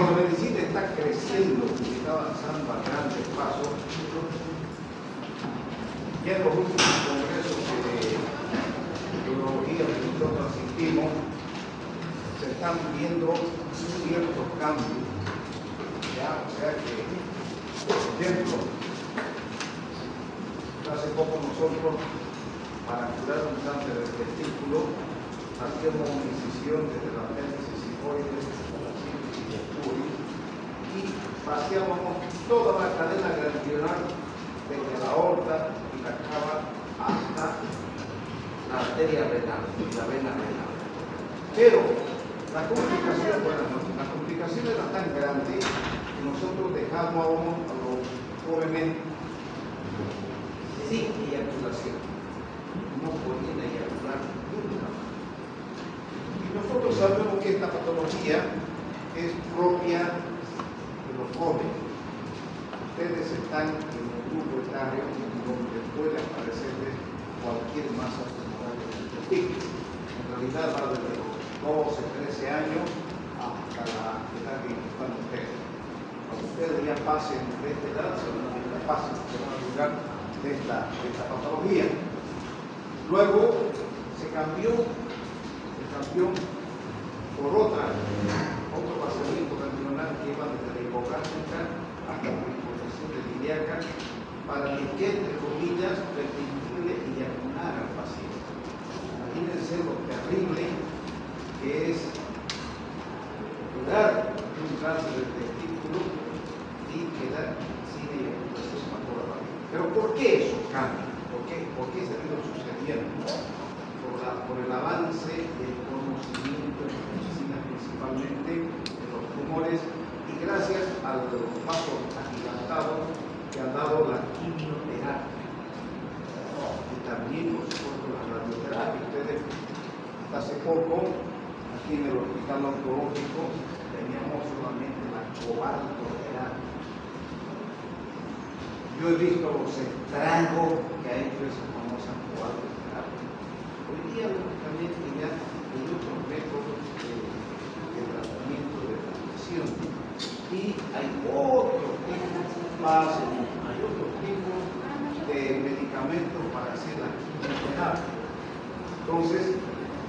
la medicina está creciendo y está avanzando a grandes pasos, ya en los últimos congresos de urología que nosotros asistimos, se están viendo ciertos cambios. Ya, o sea que, por ejemplo, hace poco nosotros, para curar un cáncer del testículo, hacíamos una incisión desde la apéndice sigmoides hasta la síntesis de Puri y vaciábamos toda la cadena ganglionar desde la aorta y la cava hasta la arteria renal y la vena renal. Pero la complicación era tan grande que nosotros dejábamos a los jóvenes sin eyaculación. No podían eyacular nunca. Y nosotros sabemos que esta patología es propia de los jóvenes. Ustedes están en un grupo etario donde puede aparecerles cualquier masa tumoral del testículo. En realidad va desde los 12, 13 años hasta la edad que están ustedes. Cuando ustedes ya pasen de esta edad, se van a librar de esta patología. Luego se cambió por otro vaciamiento ganglionar que iba desde la hipogástica hasta la hipotensión de ilíaca para que, entre comillas, permitirle eyacular al paciente. Imagínense lo terrible que es curar un cáncer del testículo y quedar sin eyaculación para toda la vida. Pero ¿por qué eso cambia? ¿Por qué se ha ido sucediendo? Por el avance del conocimiento en medicina, principalmente de los tumores, y gracias a los pasos agigantados que han dado la quimioterapia. Y también, por supuesto, la radioterapia. Ustedes, hasta hace poco, aquí en el hospital oncológico, teníamos solamente la cobaltoterapia. Yo he visto los estragos que ha hecho esa famosa cobaltoterapia. Hoy día, lógicamente, ya hay otros métodos de tratamiento de radiación y hay otros tipos hay otros tipos de medicamentos para hacer la quimioterapia. Entonces,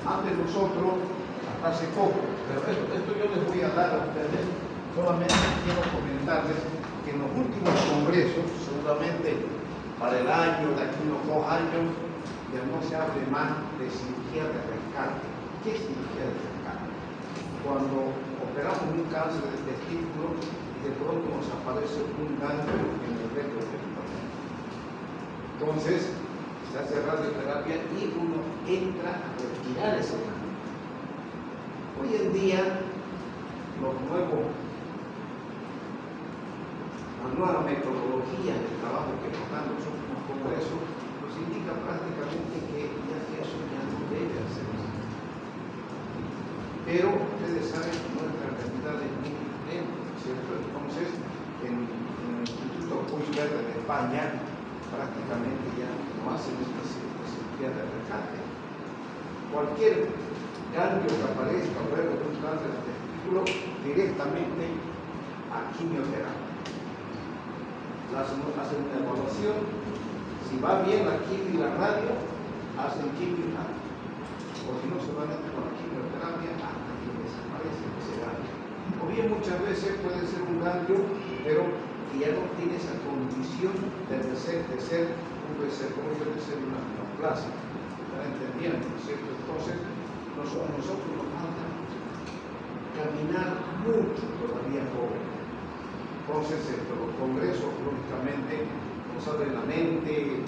antes nosotros, hasta hace poco, pero esto yo les voy a dar a ustedes, solamente quiero comentarles que en los últimos congresos, seguramente para el año, de aquí unos 2 años, ya no se hable más de cirugía de rescate. ¿Qué es cirugía de rescate? Cuando operamos un cáncer del testículo y de pronto nos aparece un ganglio en el recto del testículo. Entonces, se hace radioterapia y uno entra a retirar ese ganglio. Hoy en día, la nueva metodología del trabajo que nos dan los últimos congresos nos indica prácticamente que ya eso ya no debe hacerse. Pero ustedes saben que nuestra realidad es muy diferente, ¿cierto? Entonces, en el Instituto Puig Verde de España, prácticamente ya no hacen esta cirugía de rescate. Cualquier ganglio que aparezca luego de un cáncer de testículo, directamente a quimioterapia. Hacen una evaluación, si va bien la quimio y la radio, hacen quimio y radio. O si no, se van a meter con la quimioterapia hasta que desaparece ese ganglio. O bien muchas veces puede ser un ganglio, pero que ya no tiene esa condición de ser una neoplasia. ¿Están entendiendo? ¿Cierto? Entonces, nosotros nos falta caminar mucho todavía joven. Entonces, los congresos, lógicamente, nos abren la mente,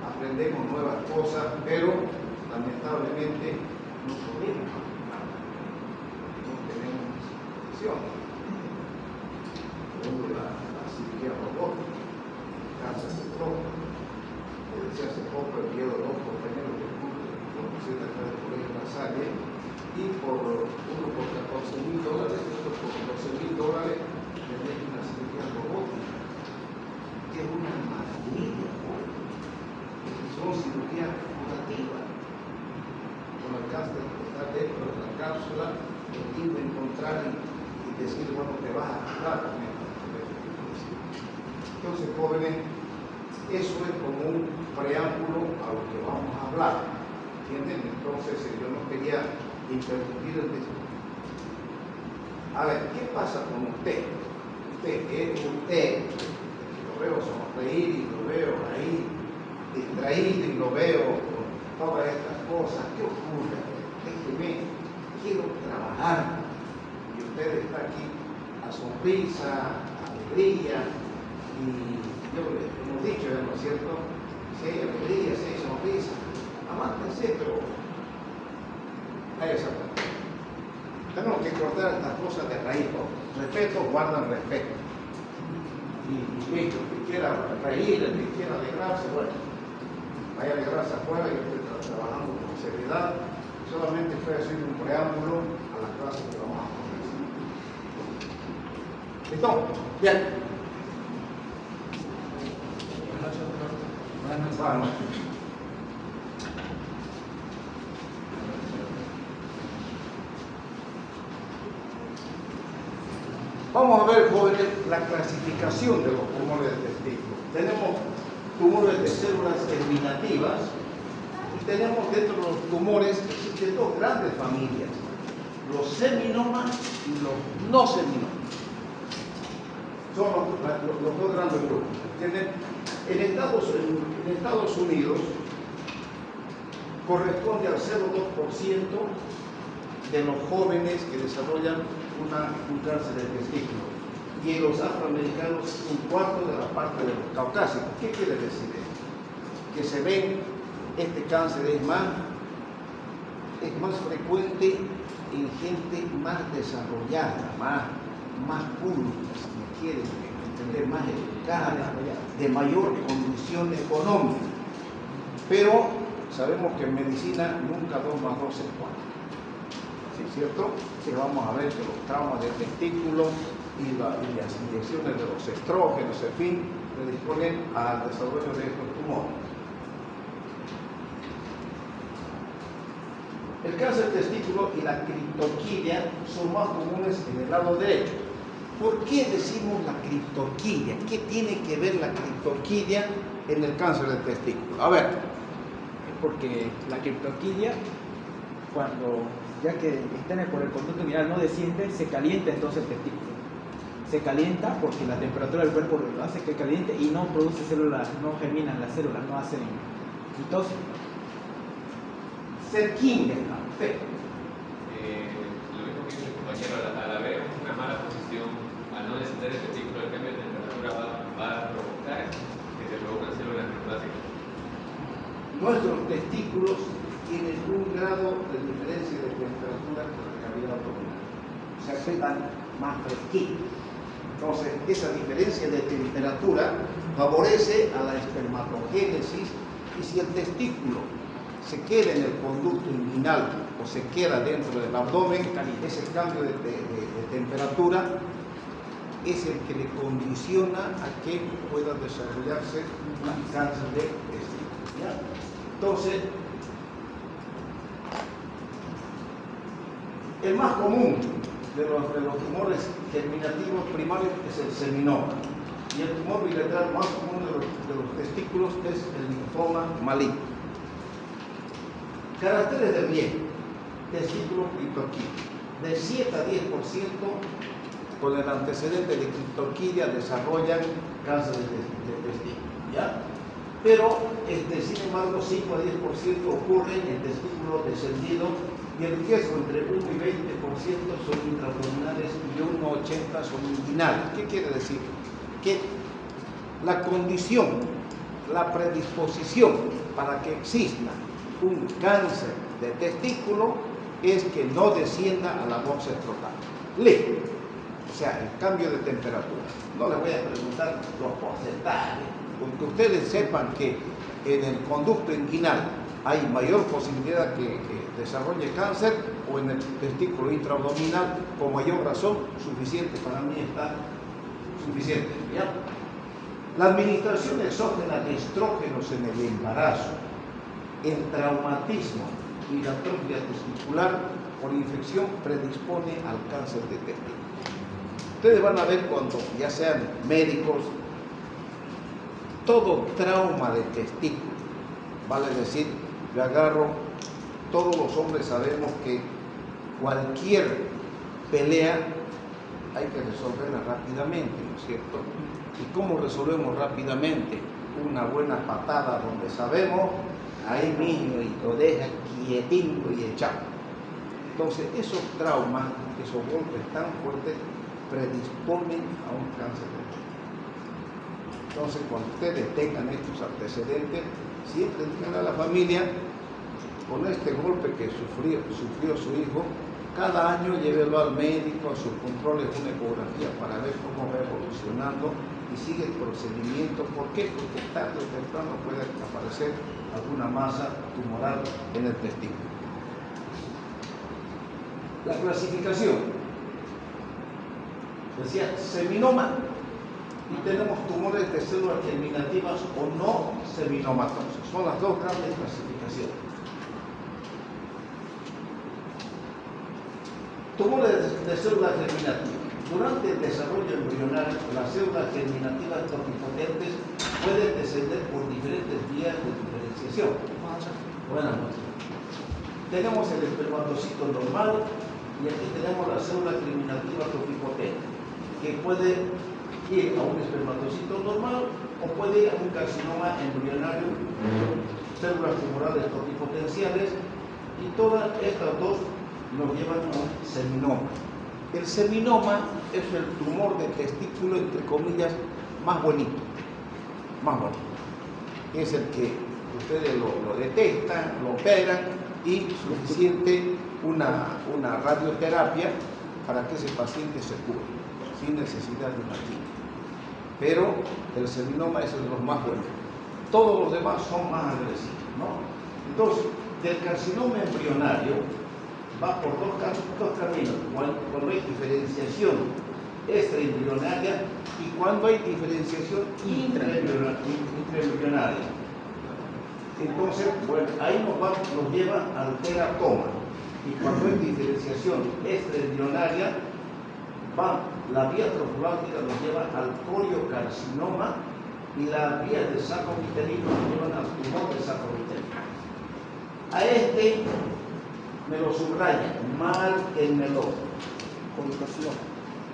aprendemos nuevas cosas, pero lamentablemente no podemos caminar, no tenemos disposición. Por ejemplo, la cirugía robótica, cáncer de próstata. Le decía hace poco el día de los compañeros del curso de acá del Colegio La Salle, y uno por $14,000, otro por $12,000, tener una cirugía robótica, que es una maravilla, son cirugías curativas. Con el cáncer que está dentro de la cápsula, el fin de encontrar y decir, bueno, te vas a curar con esto. Entonces, jóvenes, eso es como un preámbulo a lo que vamos a hablar. ¿Entienden? Entonces, yo no quería interrumpir el discurso. A ver, ¿qué pasa con usted? Usted, lo veo sonreír y lo veo ahí distraído y lo veo con todas estas cosas. ¿Qué ocurre? Déjeme, quiero trabajar. Y usted está aquí a sonrisa, a alegría. Y yo le hemos dicho, ¿no es cierto? Si hay alegría, si hay sonrisa, amántense, pero hay esa parte. Tenemos que cortar estas cosas de raíz. Respeto, guardan respeto. Y listo, el que quiera reír, el que quiera alegrarse, bueno, vaya a alegrarse afuera y estoy trabajando con seriedad. Solamente estoy haciendo un preámbulo a las clases que vamos a comenzar. ¿Listo? Bien. Buenas noches. Vamos a ver, jóvenes, la clasificación de los tumores del testículo. Tenemos tumores de células germinativas y tenemos dentro de los tumores, existen dos grandes familias, los seminomas y los no seminomas. Son los dos grandes grupos. ¿Entienden? En Estados Unidos corresponde al 0,2% de los jóvenes que desarrollan un cáncer de testículo, y en los afroamericanos un cuarto de la parte de los caucásicos. ¿Qué quiere decir esto? Que se ven, este cáncer es más frecuente en gente más desarrollada, más pública, si me quieren entender, más educada, de mayor condición económica. Pero sabemos que en medicina nunca 2 más 2 es 4. ¿Cierto? Que vamos a ver que los traumas del testículo y las inyecciones de los estrógenos, en fin, predisponen al desarrollo de estos tumores. El cáncer de testículo y la criptorquidia son más comunes en el lado derecho. ¿Por qué decimos la criptorquidia? ¿Qué tiene que ver la criptorquidia en el cáncer del testículo? A ver. Porque la criptorquidia, cuando ya que está por el conducto inguinal no desciende, se calienta entonces el testículo. Se calienta porque la temperatura del cuerpo lo hace que caliente y no produce células, no germinan las células, no hacen mitosis. Cerquín, lo mismo que dice el compañero, al haber una mala posición, al no descender el testículo, el cambio de temperatura va a provocar que se produzcan células neoplásicas. Nuestros testículos tienen un grado de diferencia de temperatura con la cavidad abdominal. O sea, están más fresquitos. Entonces, esa diferencia de temperatura favorece a la espermatogénesis, y si el testículo se queda en el conducto inguinal o se queda dentro del abdomen, ese cambio de temperatura es el que le condiciona a que pueda desarrollarse un cáncer de testículo. ¿Ya? Entonces, el más común de los tumores germinativos primarios es el seminoma, y el tumor bilateral más común de los testículos es el linfoma maligno. Caracteres de riesgo: testículo criptorquidia. De 7 a 10% con el antecedente de criptorquidia desarrollan cáncer de testículo, ¿ya? Pero, sin embargo, 5 a 10% ocurre en testículo descendido, y el riesgo entre 1 y 20% son intraabdominales y 1 a 80% son inguinales. ¿Qué quiere decir? Que la condición, la predisposición para que exista un cáncer de testículo es que no descienda a la boxa escrotal. Listo. O sea, el cambio de temperatura. No les voy a preguntar los porcentajes, porque ustedes sepan que en el conducto inguinal hay mayor posibilidad que desarrolle cáncer, o en el testículo intraabdominal, con mayor razón, suficiente, para mí está suficiente. ¿Ya? La administración exógena de estrógenos en el embarazo, el traumatismo y la atrofia testicular por infección predispone al cáncer de testículo. Ustedes van a ver cuando ya sean médicos, todo trauma de testículo, vale decir, yo agarro, todos los hombres sabemos que cualquier pelea hay que resolverla rápidamente, ¿no es cierto? ¿Y cómo resolvemos rápidamente? Una buena patada donde sabemos, ahí mismo, y lo deja quietingo y echado. Entonces, esos traumas, esos golpes tan fuertes, predisponen a un cáncer de pecho. Entonces, cuando ustedes tengan estos antecedentes, siempre digan a la familia, con este golpe que sufrió su hijo, cada año llévelo al médico, a sus controles, una ecografía para ver cómo va evolucionando y sigue el procedimiento. ¿Por qué? Porque tarde o temprano puede aparecer alguna masa tumoral en el testículo. La clasificación. Decía seminoma, y tenemos tumores de células germinativas o no seminomatosos. Son las dos grandes clasificaciones. Tumores de células germinativas. Durante el desarrollo embrionario, las células germinativas topipotentes pueden descender por diferentes vías de diferenciación. Buenas noches. Tenemos el espermatocito normal y aquí tenemos la célula germinativa topipotente, que puede ir a un espermatocito normal o puede ir a un carcinoma embrionario, células tumorales topipotenciales, y todas estas dos nos llevan a un seminoma. El seminoma es el tumor de testículo, entre comillas, más bonito. Es el que ustedes lo detectan, lo operan y suficiente una radioterapia para que ese paciente se cure, sin necesidad de una quimio. Pero el seminoma es el de los más buenos. Todos los demás son más agresivos, ¿no? Entonces, del carcinoma embrionario va por dos caminos. Cuando hay diferenciación extraembrionaria y cuando hay diferenciación intraembrionaria. Entonces, bueno, ahí nos lleva al teratoma. Y cuando hay diferenciación extraembrionaria, la vía trofológica nos lleva al coriocarcinoma y las vías de saco vitelino nos llevan al tumor de saco vitelino. A este me lo subrayan, márquenmelo.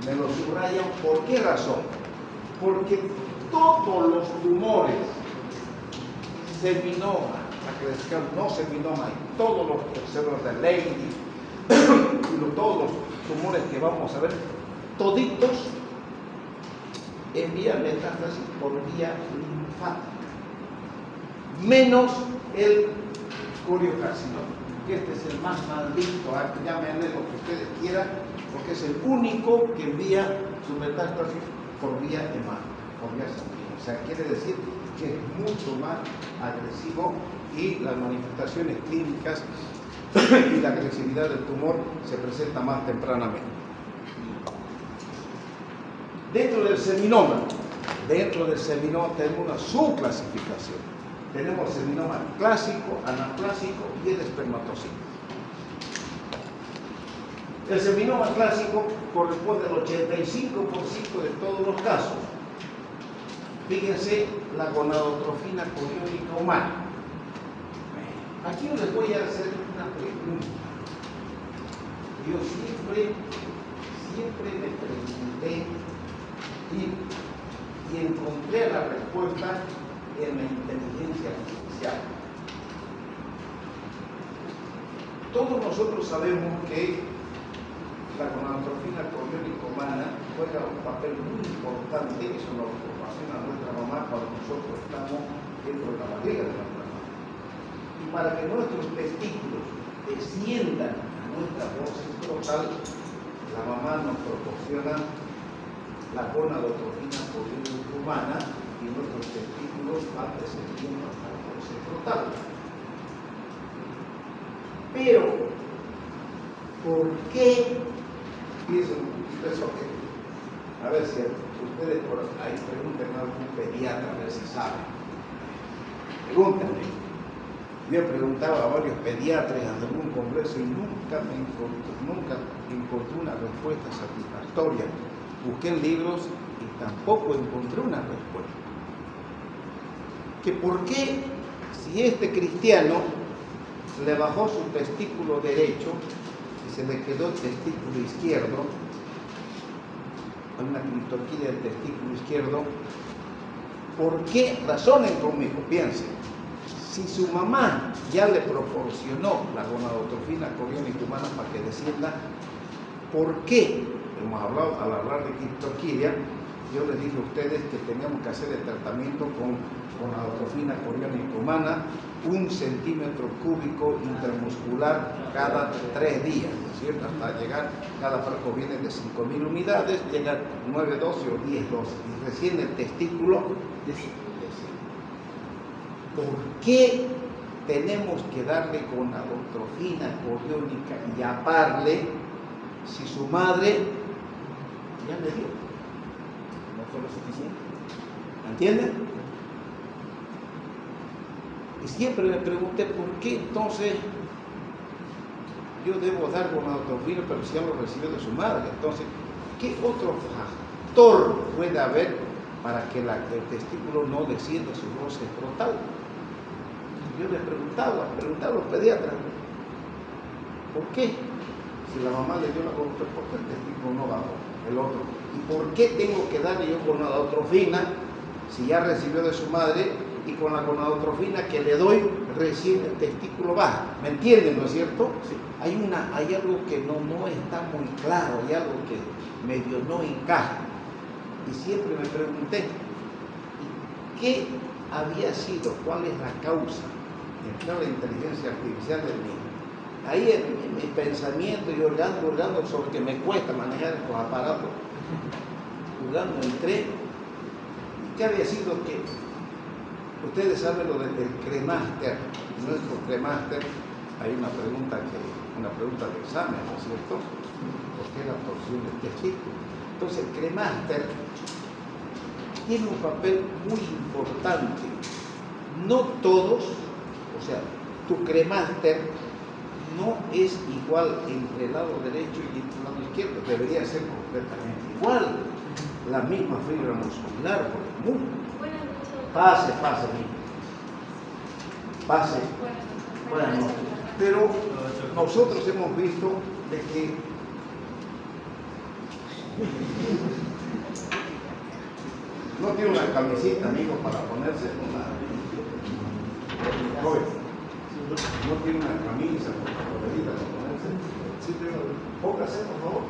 Me lo subrayan, ¿por qué razón? Porque todos los tumores, seminoma, no seminoma, y todos los células de Leydig, y todos los tumores que vamos a ver, toditos envían metástasis por vía linfática, menos el coriocarcinoma, que este es el más maldito, llámenle lo que ustedes quieran, porque es el único que envía su metástasis por vía hemática, por vía sanguínea. O sea, quiere decir que es mucho más agresivo y las manifestaciones clínicas y la agresividad del tumor se presenta más tempranamente. Dentro del seminoma tenemos una subclasificación. Tenemos seminoma clásico, anaplásico y el espermatocito. El seminoma clásico corresponde al 85% de todos los casos. Fíjense la gonadotrofina coriónica humana. Aquí les voy a hacer una pregunta. Yo siempre me pregunté y encontré la respuesta en la inteligencia artificial. Todos nosotros sabemos que la gonadotrofina coriónica humana juega un papel muy importante, eso nos proporciona nuestra mamá cuando nosotros estamos dentro de la barriga de nuestra mamá. Y para que nuestros testículos desciendan a nuestra voz escrotal, la mamá nos proporciona la gonadotrofina coriónica humana y nuestros testículos van descendiendo hasta la voz escrotal. Pero, ¿por qué? Piensen un poquito eso, a ver si ustedes por ahí pregunten a algún pediatra, a ver si saben. Pregúntenme. Yo he preguntado a varios pediatras en algún congreso y nunca encontré una respuesta satisfactoria. busqué en libros y tampoco encontré una respuesta. Que por qué, si este cristiano le bajó su testículo derecho y se le quedó el testículo izquierdo, una criptorquidia del testículo izquierdo, ¿por qué? Razonen conmigo, piensen. Si su mamá ya le proporcionó la gonadotrofina coriónica humana para que descienda, ¿por qué? Hemos hablado, al hablar de criptorquidia, yo les dije a ustedes que teníamos que hacer el tratamiento con gonadotrofina coriónica humana, 1 centímetro cúbico intramuscular cada 3 días, ¿no es cierto? Hasta llegar, cada frasco viene de 5.000 unidades, llega 9 dosis o 10 dosis, y recién el testículo desciende. ¿Por qué tenemos que darle gonadotrofina coriónica y aparle si su madre ya le dio? No fue lo suficiente. ¿Entienden? Y siempre me pregunté por qué entonces yo debo dar gonadotrofina, pero si ya lo recibió de su madre. Entonces, ¿qué otro factor puede haber para que el testículo no descienda su roce frontal? Yo les preguntaba a los pediatras, ¿por qué? Si la mamá le dio la gonadotrofina, ¿por qué el testículo no bajó? El otro. ¿Y por qué tengo que darle yo gonadotrofina si ya recibió de su madre y con la gonadotrofina que le doy recién el testículo baja? ¿Me entienden, no es cierto? Sí. Hay algo que no está muy claro, hay algo que medio no encaja. Y siempre me pregunté, ¿qué había sido? ¿Cuál es la causa? Entró la inteligencia artificial del niño. Ahí en mi pensamiento y hurgando sobre que me cuesta manejar estos aparatos, hurgando entré. ¿Y qué había sido? Que ustedes saben lo del cremaster. Nuestro cremaster, hay una pregunta de examen, ¿no es cierto? ¿Por qué la torsión del testículo? Entonces el cremaster tiene un papel muy importante. No todos, o sea, tu cremaster no es igual entre el lado derecho y el lado izquierdo, debería ser completamente igual. La misma fibra muscular, por el mundo. Pase, niño. Pase. Buenas noches. Pero nosotros hemos visto de que no tiene una camisita, amigo, para ponerse una. No tiene una camisa para ponerse. Sí, tengo. Póngase, por favor.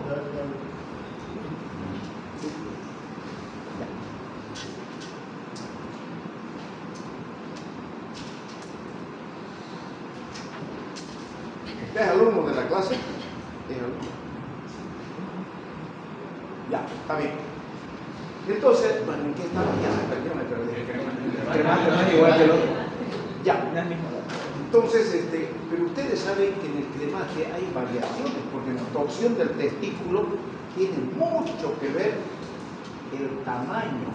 Sí. ¿Usted es alumno de la clase? Es alumno. Ya, está bien. Entonces, bueno, ¿en qué estaba? Ya me perdí. El cremaster no es igual que el otro. Ya. No es el mismo. Entonces, pero ustedes saben que en el cremaje hay variaciones, porque en la torsión del testículo tiene mucho que ver el tamaño,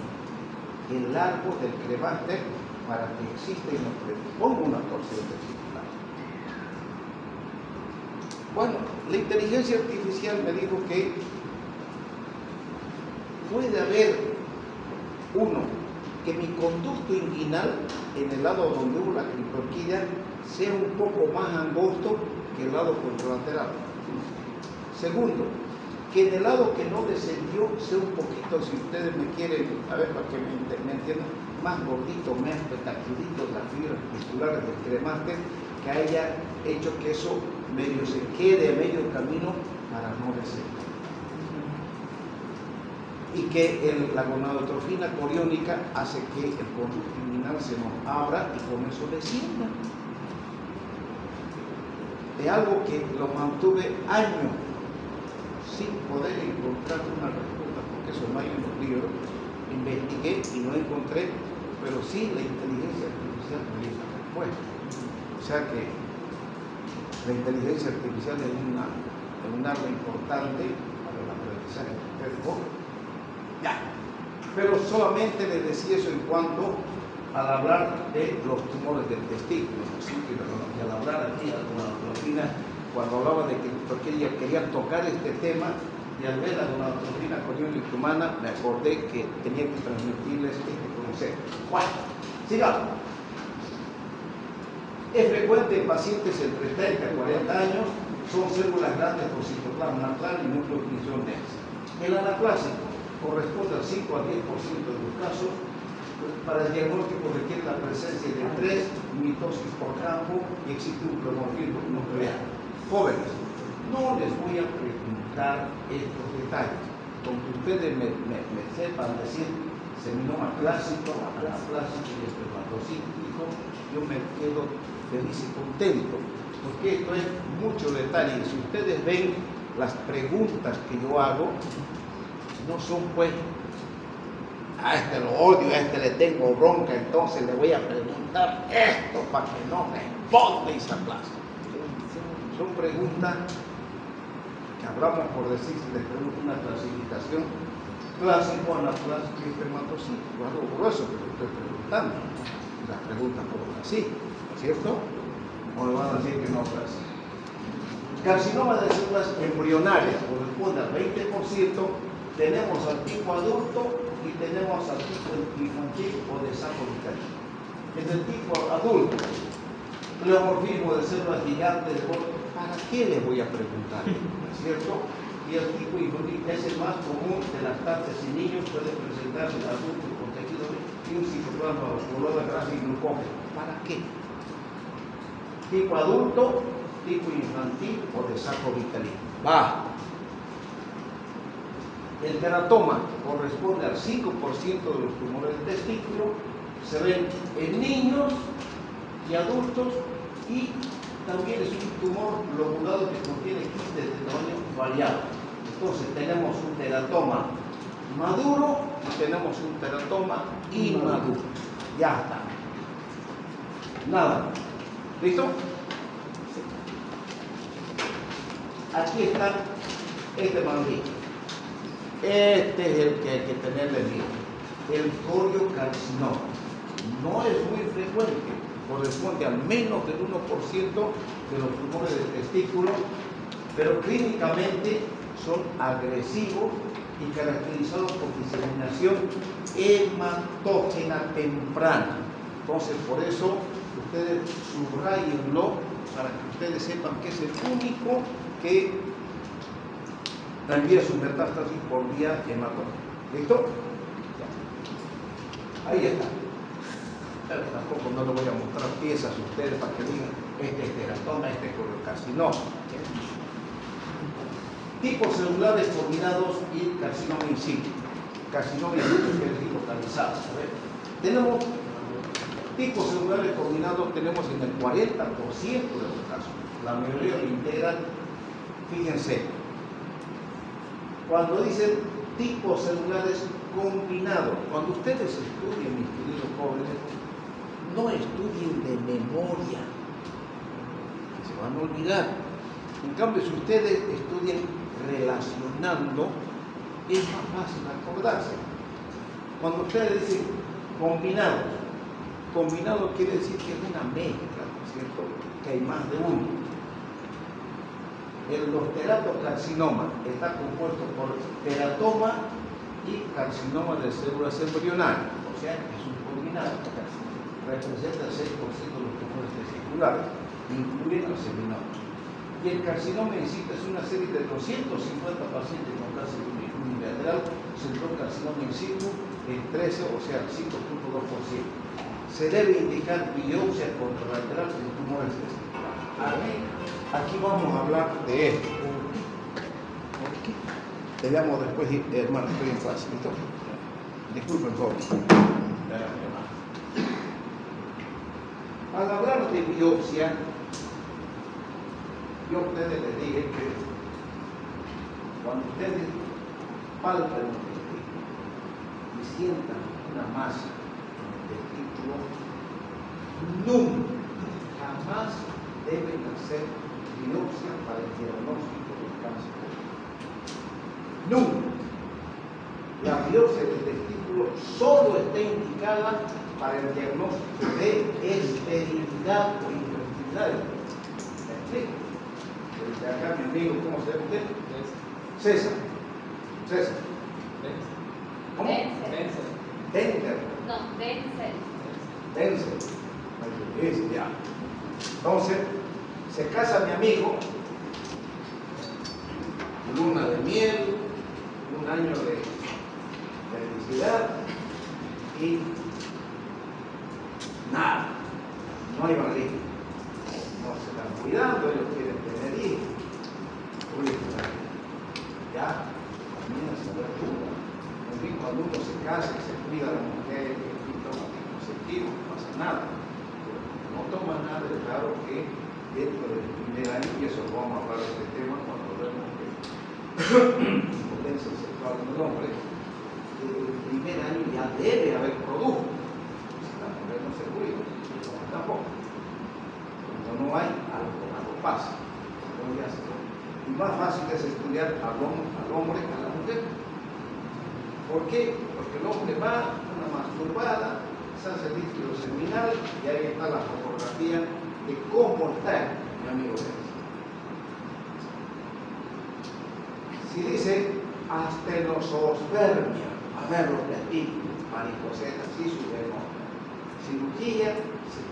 el largo del cremaster para que exista y nos predisponga una torsión testicular. Bueno, la inteligencia artificial me dijo que puede haber que mi conducto inguinal en el lado donde hubo la criptorquidia sea un poco más angosto que el lado contralateral. Segundo, que en el lado que no descendió sea un poquito, si ustedes me quieren, a ver para que me entiendan, más gordito, más petacudito las fibras musculares del cremaster, que haya hecho que eso medio se quede a medio camino para no descender. Y que la gonadotrofina coriónica hace que el conducto inguinal se nos abra y con eso descienda. De algo que lo mantuve años sin poder encontrar una respuesta, porque eso no hay en los libros. Investigué y no encontré, pero sí la inteligencia artificial me dio la respuesta. O sea que la inteligencia artificial es un arma importante para el aprendizaje. Ya, pero solamente les decía eso en cuanto al hablar de los tumores del testículo, ¿sí? Y al hablar aquí de la gonadotrofina, cuando hablaba de que porque ella quería tocar este tema, y al ver la gonadotropina coriónica humana me acordé que tenía que transmitirles este concepto. Bueno, sigamos. Es frecuente en pacientes entre 30 y 40 años, son células grandes con citoplasma claro y núcleo de función densa. El anaplásico corresponde al 5 al 10% de los casos. Para el diagnóstico requiere la presencia de 3 mitosis por campo y existe un pleomorfismo nuclear. Jóvenes, no les voy a preguntar estos detalles. Con que ustedes me sepan decir seminoma clásico, anaplásico y espermatocítico, yo me quedo feliz y contento, porque esto es mucho detalle. Si ustedes ven las preguntas que yo hago, no son pues, a este lo odio, a este le tengo bronca, entonces le voy a preguntar esto para que no responda esa clase. Son preguntas que hablamos por decir, si les pregunto una clasificación clásico, anaplásico y espermatocítico, algo grueso que le estoy preguntando. Las preguntas por así, ¿no es cierto? O me van a decir que no clásico. Carcinoma de células embrionarias corresponde al 20%. Tenemos al tipo adulto y tenemos al tipo infantil o de saco vital. En el tipo adulto, pleomorfismo de células gigantes de borde, ¿para qué les voy a preguntar? ¿No es cierto? Y el tipo infantil es el más común de lactantes y niños, puede presentarse en adultos con tejido y un citoplasma vascular de grasa y glucógeno. ¿Para qué? Tipo adulto, tipo infantil o de saco vitalino. Va. El teratoma corresponde al 5% de los tumores del testículo, se ven en niños y adultos y también es un tumor lobulado que contiene quistes de tamaño variable. Entonces tenemos un teratoma maduro y tenemos un teratoma inmaduro. Ya está. Nada. ¿Listo? Aquí está este mandíbula. Este es el que hay que tenerle miedo. El coriocarcinoma. No es muy frecuente, corresponde al menos del 1% de los tumores del testículo, pero clínicamente son agresivos y caracterizados por diseminación hematógena temprana. Entonces, por eso, ustedes subrayenlo para que ustedes sepan que es el único que envía su metástasis por vía hematógena. ¿Listo? Ahí está. Pero tampoco no le voy a mostrar piezas a ustedes para que digan este es teratoma, este es coriocarcinoma. Tipos celulares combinados y carcinoma in situ. Carcinoma in situ quiere decir localizados. Tenemos tipos celulares combinados, tenemos en el 40% de los casos. La mayoría lo integran. Fíjense, cuando dicen tipos celulares combinados, cuando ustedes estudien, mis queridos jóvenes, no estudien de memoria, que se van a olvidar. En cambio, si ustedes estudian relacionando, es más fácil acordarse. Cuando ustedes dicen combinados, combinado quiere decir que es una mezcla, ¿no es cierto? Que hay más de uno. Los teratocarcinomas está compuesto por teratoma y carcinoma de células embrionarias, o sea, es un combinado. Representa el 6% de los tumores testiculares, incluyendo el seminoma. Y el carcinoma in situ es una serie de 250 pacientes con cáncer unilateral, centró carcinoma in situ en 13, o sea, 5.2%. Se debe indicar biopsia contralateral en tumores testiculares. Aquí vamos a hablar de esto. Te llamo después, hermano, estoy en clase. ¿Listo? Disculpen, joven. Al hablar de biopsia, yo a ustedes les dije que cuando ustedes palpen el testículo y sientan una masa en el testículo, nunca, jamás deben hacer biopsia para el diagnóstico del cáncer. Nunca. La biopsia del testículo solo está indicada para el diagnóstico de esterilidad o infertilidad. ¿Me explico? Desde acá mi amigo, ¿cómo se llama usted? César. César. ¿Cómo? Denver. No, Denzel. Denzel. Ya. Entonces, se casa mi amigo, luna de miel, un año de felicidad y nada, no hay barriga. No se están cuidando, ellos quieren tener hijos. Ya, también se abertura. Cuando uno se casa y se cuida a la mujer, y toma anticonceptivo, no pasa nada. Pero no toma nada, es claro que dentro del primer año, y eso vamos a hablar de este tema cuando vemos que potencia sexual del hombre, el primer año ya debe haber producto. Si la mujer no se cuida, tampoco. Cuando no hay, algo pasa. Y más fácil es estudiar al hombre que a la mujer. ¿Por qué? Porque el hombre va, una masturbada, se hace el líquido seminal y ahí está la fotografía de cómo está mi amigo Denzel. Si dice astenosospermia, a ver los testículos, varicocela, sí subimos. Cirugía,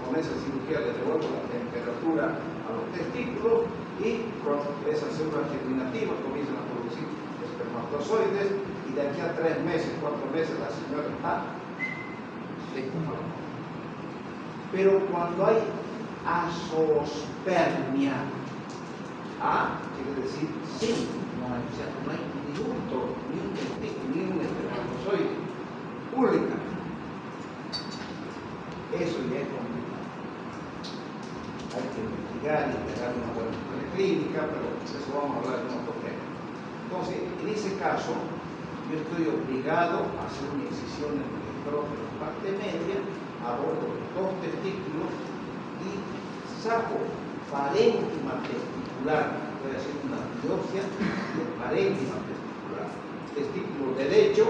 con esa cirugía le devuelvo la temperatura a los testículos y con esas células germinativas comienzan a producir espermatozoides y de aquí a 3 meses, 4 meses la señora está lista. Pero cuando hay azoospermia, quiere decir sí, no hay ni útero, ni un testículo, ni un espermatozoide, pública. Eso ya es complicado. Hay que investigar y pegar una buena escuela clínica, pero eso vamos a hablar de otro tema. Entonces, en ese caso, yo estoy obligado a hacer una incisión en el estrógeno en la parte media, abordo los 2 testículos y saco parénquima testicular. Voy a hacer una biopsia de parénquima testicular. Testículo derecho,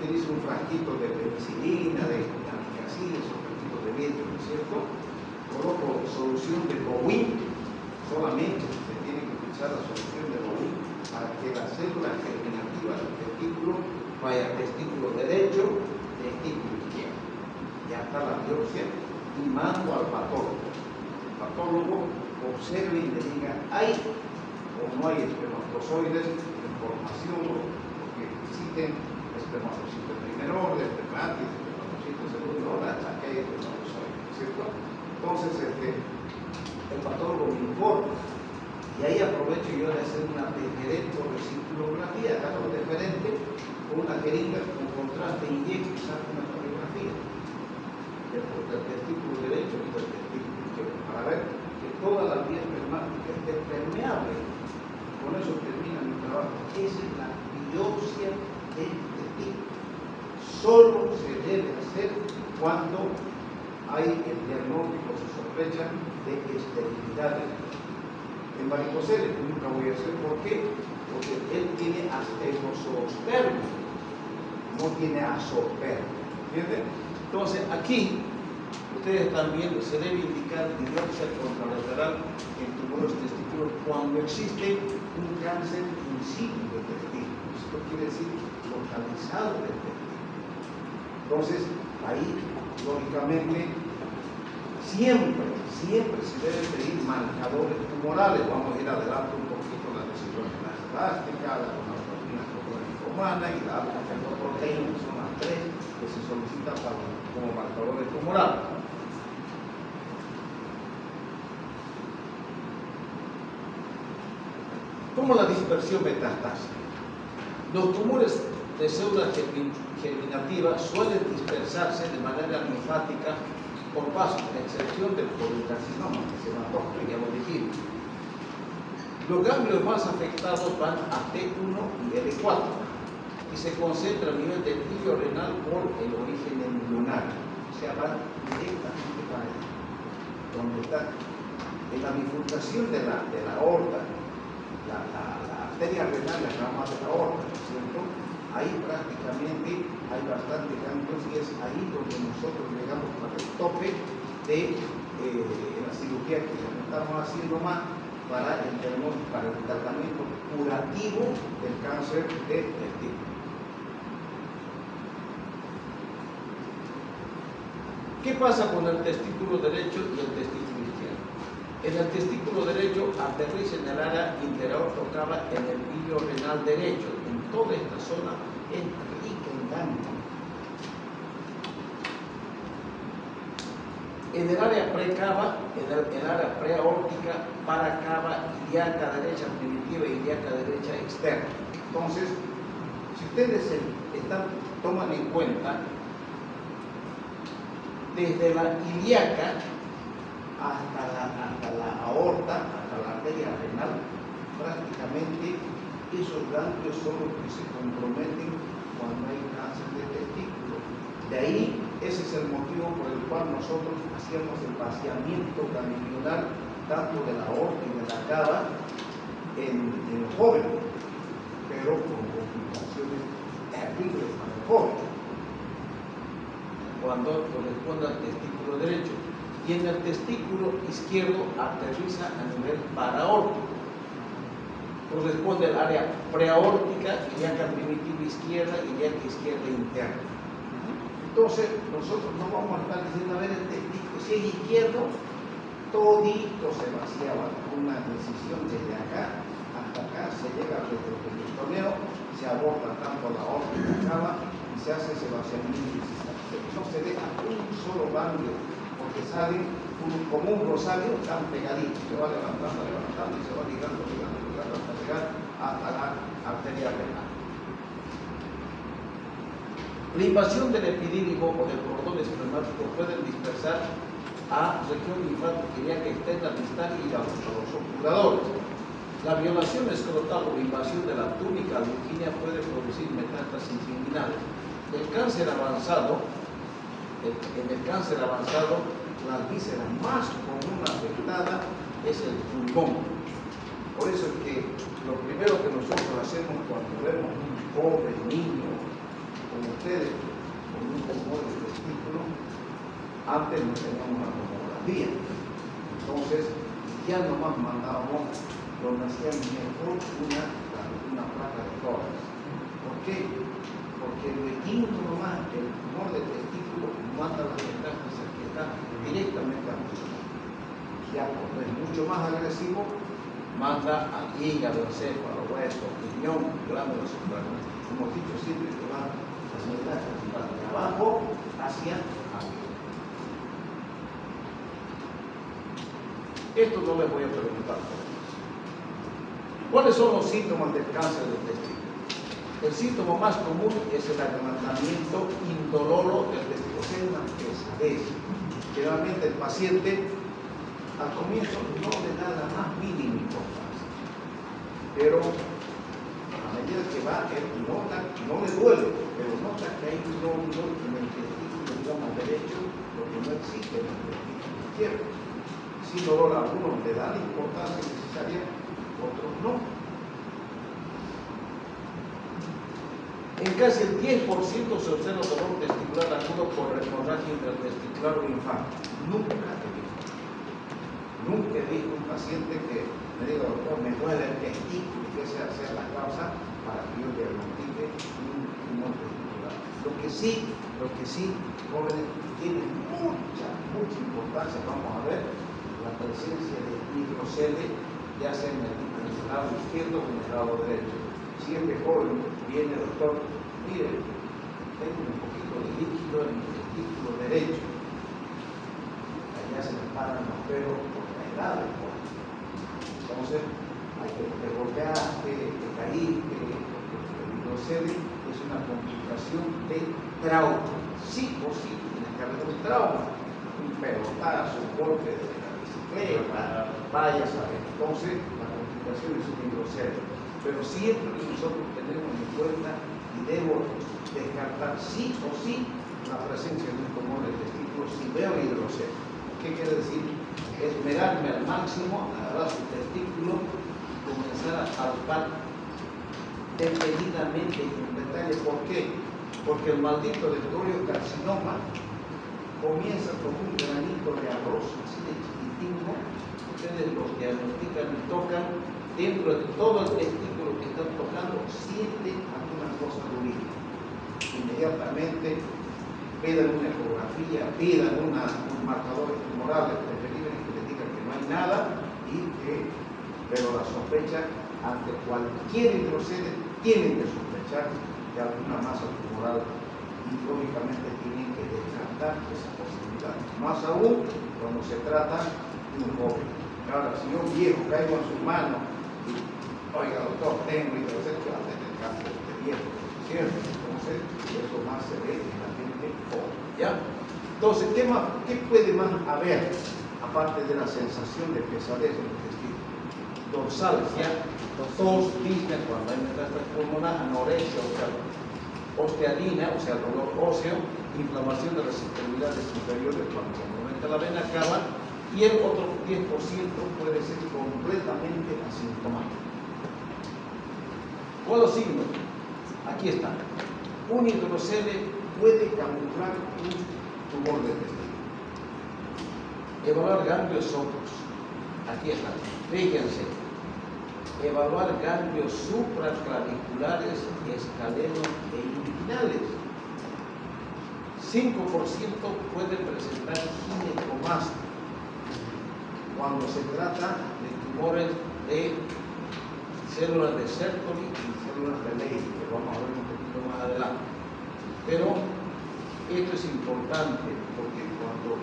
utilizo un frasquito de penicilina, de amigacil, esos frasquitos de vidrio, ¿no es cierto? Coloco solución de Bowen, solamente se tiene que utilizar la solución de Bowen para que la célula germinativa del testículo vaya testículo derecho, testículo izquierdo. Ya está la biopsia y mando al patólogo. El patólogo observe y le diga, ¿hay o no hay espermatozoides en formación o que existen espermatozoides de primer orden, espermatitis, espermatozoides de segundo orden, hasta que hay espermatozoides, ¿cierto? Entonces, el patólogo me informa y ahí aprovecho yo de hacer una deferentoresiclografía, agarro el deferente con una jeringa con contraste, inyecto y saco una radiografía del testículo derecho y del testículo izquierdo para ver que toda la vía espermática esté permeable. Con eso termina mi trabajo. Esa es la biopsia del testículo. Solo se debe hacer cuando hay el diagnóstico, se sospecha de esterilidad. En varicoceles nunca voy a hacer. ¿Por qué? Porque él tiene astenosospermia, no tiene azoospermia. ¿Entienden? Entonces aquí ustedes están viendo, se debe indicar biopsia contralateral en tumores testículos cuando existe un cáncer in situ del testículo. Esto quiere decir localizado del testículo. Entonces ahí lógicamente siempre se deben pedir marcadores tumorales. Vamos a ir adelante un poquito la deshidrogenasa elástica, la gonadotropina clorofomana y la alfa-fetoproteína, son las 3 que se solicitan como marcadores tumorales. Como la dispersión metastásica. Los tumores de células germinativas suelen dispersarse de manera linfática por pasos, a excepción del policarcinoma, que se mató, que ya lo dijimos. Los ganglios más afectados van a T1 y L4 y se concentran a nivel del hígado renal por el origen embrionario, o sea, van directamente para allá, donde está en la bifurcación de la aorta, la arteria renal, la rama de la aorta, ¿no es cierto? Ahí prácticamente hay bastantes ganglios y es ahí donde nosotros llegamos para el tope de la cirugía que estamos haciendo más para el tratamiento curativo del cáncer de testículo. ¿Qué pasa con el testículo derecho y el testículo izquierdo? En el testículo derecho aterriza en el área interaorto cava en el hilio renal derecho. En toda esta zona es rica en ganglio. En el área precava, en el área preaórtica, paracava, ilíaca derecha primitiva y ilíaca derecha externa. Entonces, si ustedes toman en cuenta, desde la ilíaca hasta la aorta, hasta la arteria renal, prácticamente esos ganglios son los que se comprometen cuando hay cáncer de testículo. De ahí, ese es el motivo por el cual nosotros hacíamos el vaciamiento ganglionar tanto de la aorta y de la cava en los jóvenes, pero con complicaciones terribles para el joven, cuando corresponde al testículo derecho. Y en el testículo izquierdo aterriza a nivel paraórtico. Corresponde al área preaórtica, ilíaca primitiva izquierda y ilíaca izquierda interna. Entonces, nosotros no vamos a estar diciendo, a ver, el testículo, si es izquierdo, todito se vaciaba. Una decisión desde acá hasta acá, se llega al retroperistoneo, se aborta tanto la aorta y la cava y se hace ese vaciamiento. No se deja un solo ganglio, porque salen como un rosario tan pegadito, se va levantando y se va ligando hasta llegar hasta la arteria renal. La invasión del epidídimo o del cordón espermático puede dispersar a región linfática ilíaca externa distal y a los obturadores. La violación escrotal o invasión de la túnica albuquínea puede producir metástasis inguinales. En el cáncer avanzado, la víscera más común afectada es el pulmón. Por eso es que lo primero que nosotros hacemos cuando vemos un pobre niño como ustedes, con un tumor de testículo, antes no teníamos la tomografía. Entonces, ya nomás mandábamos donde hacían mejor una placa de tórax. ¿Por qué? Porque el nomás, el tumor de testículo, manda las metástasis que están directamente al pulmón. Ya cuando es mucho más agresivo, manda al hígado, encéfalo, hueso, riñón, glándulas suprarrenales. Como dicho siempre, que van las metástasis van de abajo hacia arriba. Esto no les voy a preguntar. ¿Cuáles son los síntomas del cáncer del testículo? El síntoma más común es el agrandamiento indoloro del testículo, es una pesadez. Generalmente el paciente al comienzo no le da la más mínima importancia, pero a medida que va, él nota, no le duele, pero nota que hay un nódulo en el testículo, digamos, derecho, lo que no existe en el testículo izquierdo. Sin dolor a algunos le da la importancia necesaria, otros no. En casi el 10% se observa dolor testicular agudo por hemorragia intertesticular o infarto. Nunca he visto un paciente que me diga, doctor, me duele el testículo, y empiece a hacer la causa para que yo diagnostique un tumor testicular. Lo que sí, jóvenes, tiene mucha importancia, vamos a ver, la presencia de microcele, ya sea en el lado izquierdo o en el lado derecho. Siempre joven viene, doctor, mire, tengo un poquito de líquido en el testículo derecho. Allá se me paran los pelos por la edad. Entonces, hay que te golpeaste, te caíste, porque el microcele es una complicación de trauma. Sí o sí, tienes que haber un trauma, un pelotazo, un golpe de la bicicleta, vaya a saber. Entonces, la complicación es un microcele. Pero siempre nosotros tenemos en cuenta y debo descartar sí o sí la presencia de un tumor de testículo si veo hidrocele. ¿Qué quiere decir? Esmerarme al máximo, agarrar su testículo y comenzar a palpar detenidamente y en detalle. ¿Por qué? Porque el maldito carcinoma comienza con un granito de arroz, así de chiquitito. Ustedes los diagnostican y tocan dentro de todo el testículo, lo que están tocando, sienten alguna cosa durísima. Inmediatamente pidan una ecografía, pidan unos marcadores tumorales, preferible que les digan que no hay nada, pero la sospecha ante cualquier hidrocele tienen que sospechar de alguna masa tumoral y lógicamente tienen que descartar esa posibilidad. Más aún cuando se trata de un joven. Ahora, si un viejo caigo en su mano y, oiga doctor, tengo hidrocele, va a tener cáncer de viejo, ¿cierto? Entonces, eso más se ve en la gente joven, ¿ya? Entonces, ¿qué puede más haber aparte de la sensación de pesadez en el intestino? Dorsalgia, tos, disnea cuando hay metástasis pulmonar, anorexia, ostealina, o sea, dolor óseo, inflamación de las extremidades inferiores cuando compromete la vena cava, y el otro 10% puede ser completamente asintomático. ¿Cuáles los signos? Aquí están. Un hidrocele puede camuflar un tumor de intestino. Evaluar ganglios otros. Aquí están. Fíjense. Evaluar ganglios supraclaviculares, escalenos e inguinales. 5% puede presentar ginecomastia cuando se trata de tumores de células de Sertoli y células de Leydig, que vamos a ver un poquito más adelante. Pero esto es importante porque cuando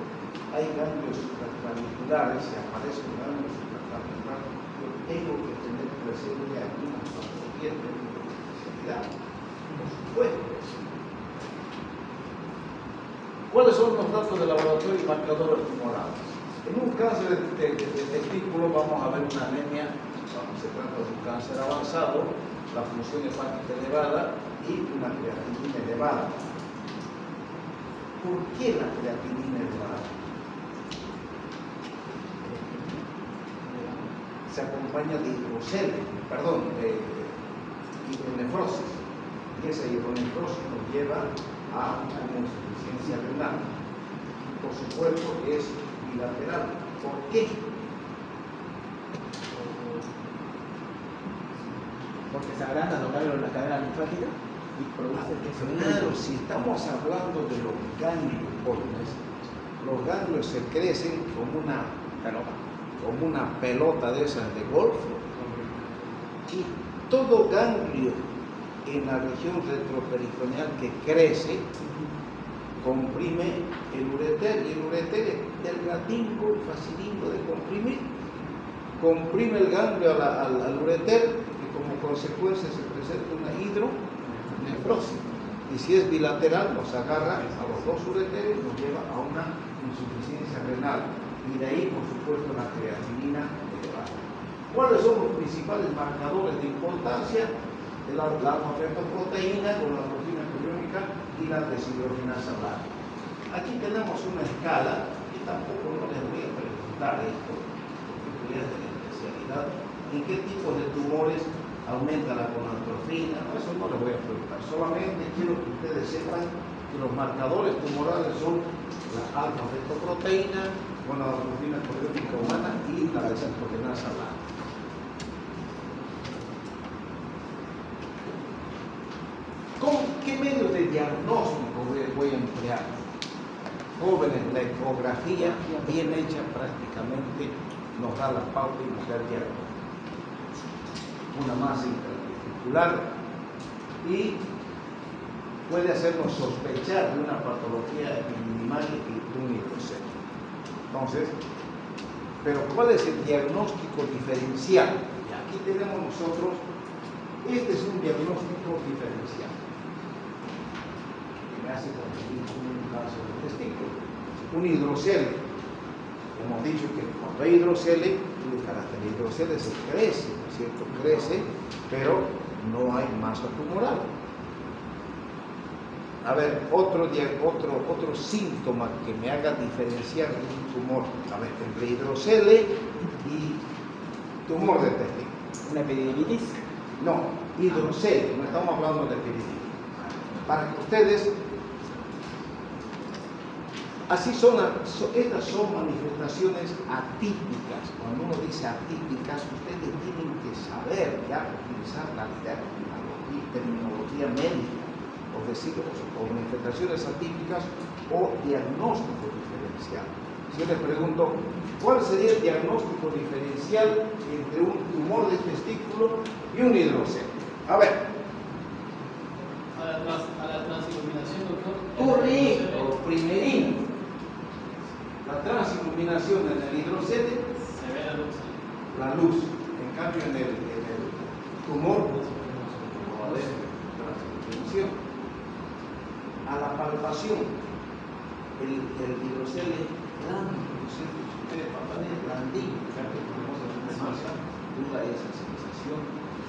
hay ganglios supraclaviculares, se aparece un ganglio supraclavicular, yo tengo que tener presente algunas patologías de mi especialidad. Por supuesto que sí. ¿Cuáles son los datos de laboratorio y marcadores tumorales? En un cáncer de testículo vamos a ver una anemia, cuando se trata de un cáncer avanzado, la función hepática elevada y una creatinina elevada. ¿Por qué la creatinina elevada? Se acompaña de hidronefrosis. Y esa hidronefrosis nos lleva a una insuficiencia renal. Por supuesto que es bilateral. ¿Por qué? Porque se agranda los ganglios de la cadena linfática y produce Claro, si estamos hablando de los ganglios, los ganglios se crecen como una pelota de esas de golf, y todo ganglio en la región retroperitoneal que crece comprime el ureter, y el ureter es delgadingo y facilito de comprimir. Comprime el ganglio al ureter y como consecuencia se presenta una hidronefrosis. Y si es bilateral, nos agarra a los dos ureteres y nos lleva a una insuficiencia renal. Y de ahí, por supuesto, la creatinina elevada. ¿Cuáles son los principales marcadores de importancia? La alfa-fetoproteína con la proteína coriónica y la deshidrogenasa blanca. Aquí tenemos una escala, y tampoco no les voy a preguntar esto, porque es de la especialidad, en qué tipos de tumores aumenta la gonadotrofina, eso no les voy a preguntar. Solamente quiero que ustedes sepan que los marcadores tumorales son la alfa-fetoproteína, gonadotrofina coriónica humana y la deshidrogenasa blanca. ¿Qué medios de diagnóstico voy a emplear? Jóvenes, la ecografía bien hecha prácticamente nos da la pauta y nos da el diagnóstico. Una masa intraarticular y puede hacernos sospechar de una patología minimal y un hidrocele. Entonces, pero ¿cuál es el diagnóstico diferencial? Y aquí tenemos nosotros, este es un diagnóstico diferencial. Hace un cáncer de testículo, un hidrocele. Hemos dicho que cuando hay hidrocele, el carácter de hidrocele se crece, ¿no es cierto? Crece, pero no hay masa tumoral. A ver, otro síntoma que me haga diferenciar de un tumor, a ver, entre hidrocele y tumor de testículo. ¿Una epididitis? No, hidrocele, no estamos hablando de epididitis. Para que ustedes Así son, estas son manifestaciones atípicas. Cuando uno dice atípicas, ustedes tienen que saber ya utilizar la terminología médica, o decir, o manifestaciones atípicas o diagnóstico diferencial. Si yo les pregunto, ¿cuál sería el diagnóstico diferencial entre un tumor de testículo y un hidrocele? A ver. A la transiluminación, doctor. Correcto, primerino. La transiluminación en el hidrocele Se ve la luz. la luz. En cambio, en el tumor, no va a haber transiluminación. A la palpación, el hidrocele grande, ¿no es cierto? Si ustedes palpan es grandísimo, en cambio, tenemos una masa, duda esa sensación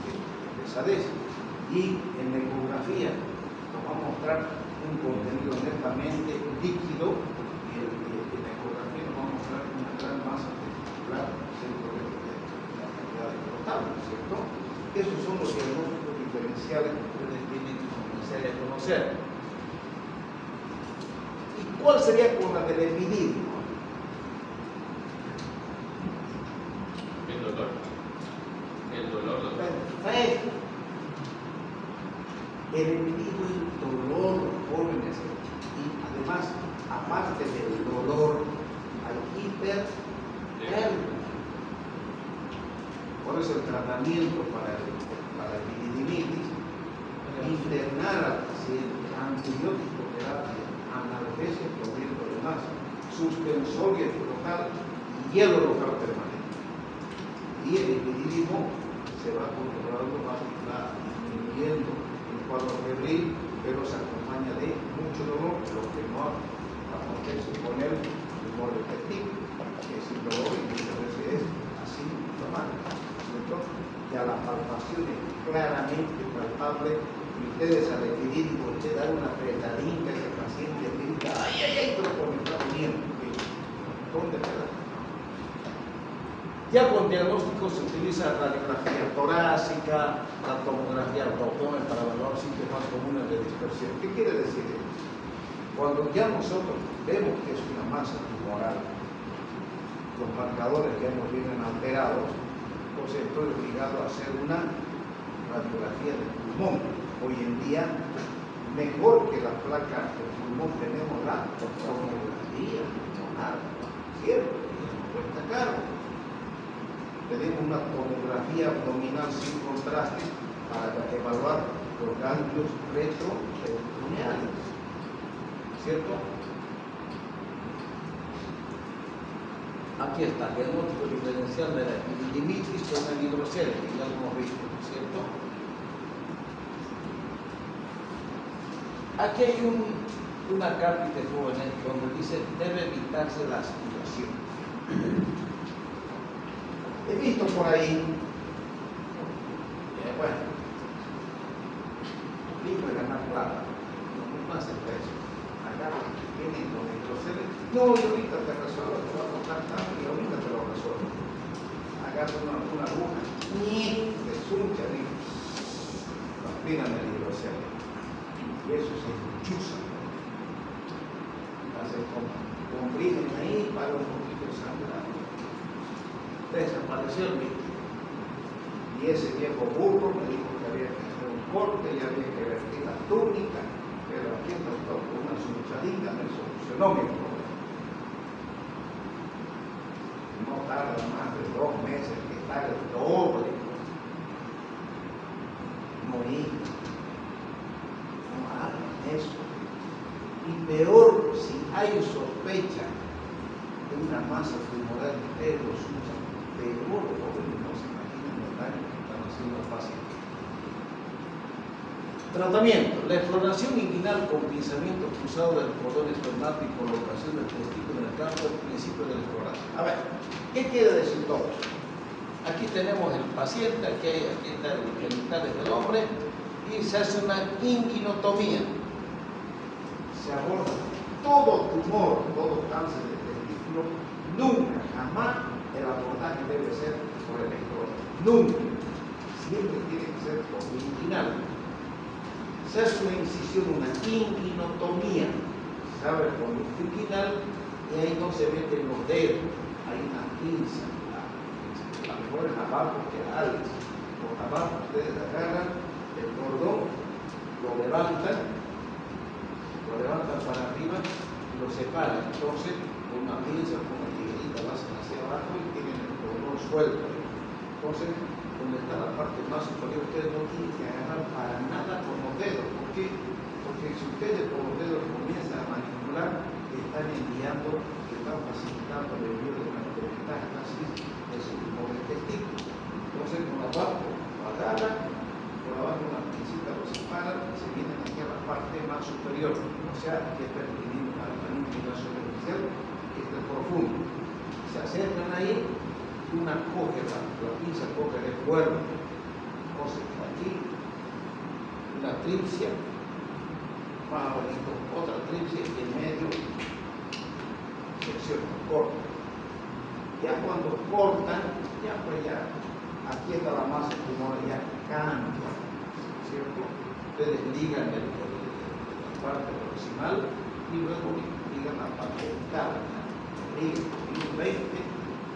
de pesadez. Y en la ecografía nos va a mostrar un contenido netamente líquido y en la ecografía nos va a mostrar una gran masa testicular dentro de la cantidad de potable, ¿no es cierto? Esos son los diagnósticos diferenciales que ustedes tienen que comenzar a conocer. ¿Y cuál sería con la del epidídimo? El dolor. El dolor, doctor. Perfecto. El epidídimo es el dolor, jóvenes, y además, aparte del dolor, hay hipertermia. Por eso el tratamiento para epididimitis, internar al paciente, antibiótico terapia, analgesia, clorhidro de más, suspensorio local y hielo local permanente. Y el epididimo se va controlando, va disminuyendo el cuadro febril, pero se acompaña de mucho dolor, lo que no acontece con el tumor de testículo, que es sin dolor y muchas veces es asintomático. Y a la palpación es claramente palpable, y ustedes al epidídimo le dan una apretadita a ese paciente y diga, ay, ay, ay, pero por mi está doliendo. ¿Dónde queda? Ya con diagnóstico se utiliza la radiografía torácica, la tomografía abdominal para evaluar sitios más comunes de dispersión. ¿Qué quiere decir esto? Cuando ya nosotros vemos que es una masa tumoral, los marcadores ya nos vienen alterados, entonces estoy obligado a hacer una radiografía del pulmón. Hoy en día, mejor que la placa del pulmón, tenemos la tomografía pulmonar, ¿cierto? Y nos cuesta caro. Tenemos una tomografía abdominal sin contraste para evaluar los ganglios retroperitoneales, ¿cierto? Aquí está el diagnóstico diferencial de la epididimitis con el hidrocele, que ya lo hemos visto, ¿cierto? Aquí hay una carta de jóvenes donde dice debe evitarse la aspiración. He visto por ahí, bueno, lindo de ganar plata, no más el precio. Acá vienen los hidroceles, no, y ahorita te resuelvo, te va a costar tanto y ahorita te lo resuelvo. Agarra una aguja, ni te suncha, ni lo aspiran el hidrocele. Y eso se enchuza. Entonces, comprimen ahí para un poquito de sangre. Desapareció el líquido. Y ese viejo burro me dijo que había que hacer un corte y había que vestir la túnica, pero aquí el doctor con una sunchadita me solucionó mi problema. No tarda más de 2 meses que está el doble. Morir. No hagan eso. Y peor, si hay sospecha de una masa tumoral que ustedes lo suchan, peor, no se imaginan el daño que están haciendo al paciente. Tratamiento. La exploración inguinal con pinzamiento cruzado del cordón espermático y colocación del testículo en el campo es el principio de la exploración. A ver, ¿qué quiere decir todo esto? Aquí tenemos el paciente, aquí están los genitales del hombre y se hace una inguinotomía. Se aborda todo tumor, todo cáncer de testículo, nunca, jamás el abordaje debe ser por electrodo. Nunca. Siempre tiene que ser por inguinal. Se hace una incisión, una inguinotomía. se abre el conducto inguinal y ahí no se meten los dedos, hay una pinza, la mejor es abajo que alza. Por abajo ustedes agarran el cordón, lo levantan para arriba y lo separan. Entonces, con una pinza, con una tijerita, lo hacen hacia abajo y tienen el cordón suelto. Entonces, donde está la parte más superior, ustedes no tienen que agarrar para nada con los dedos. ¿Por qué? Porque si ustedes con los dedos comienzan a manipular, están enviando, están facilitando el envío de una metástasis de su tumor del testículo. Entonces, con abajo lo agarran, por abajo una pincita lo separan y se vienen aquí a la parte más superior, o sea, que está teniendo una manipulación superficial, que es el profundo. Se acercan ahí, una coge, la pinza coge de fuerte, entonces aquí, una tripsia, más abajito, otra tripsia y en medio, sección corta. Ya cuando cortan, ya pues ya, aquí está la masa tumoral, ya cambia, ¿cierto? Ustedes ligan la parte proximal y luego ligan la parte interna, ligan 20,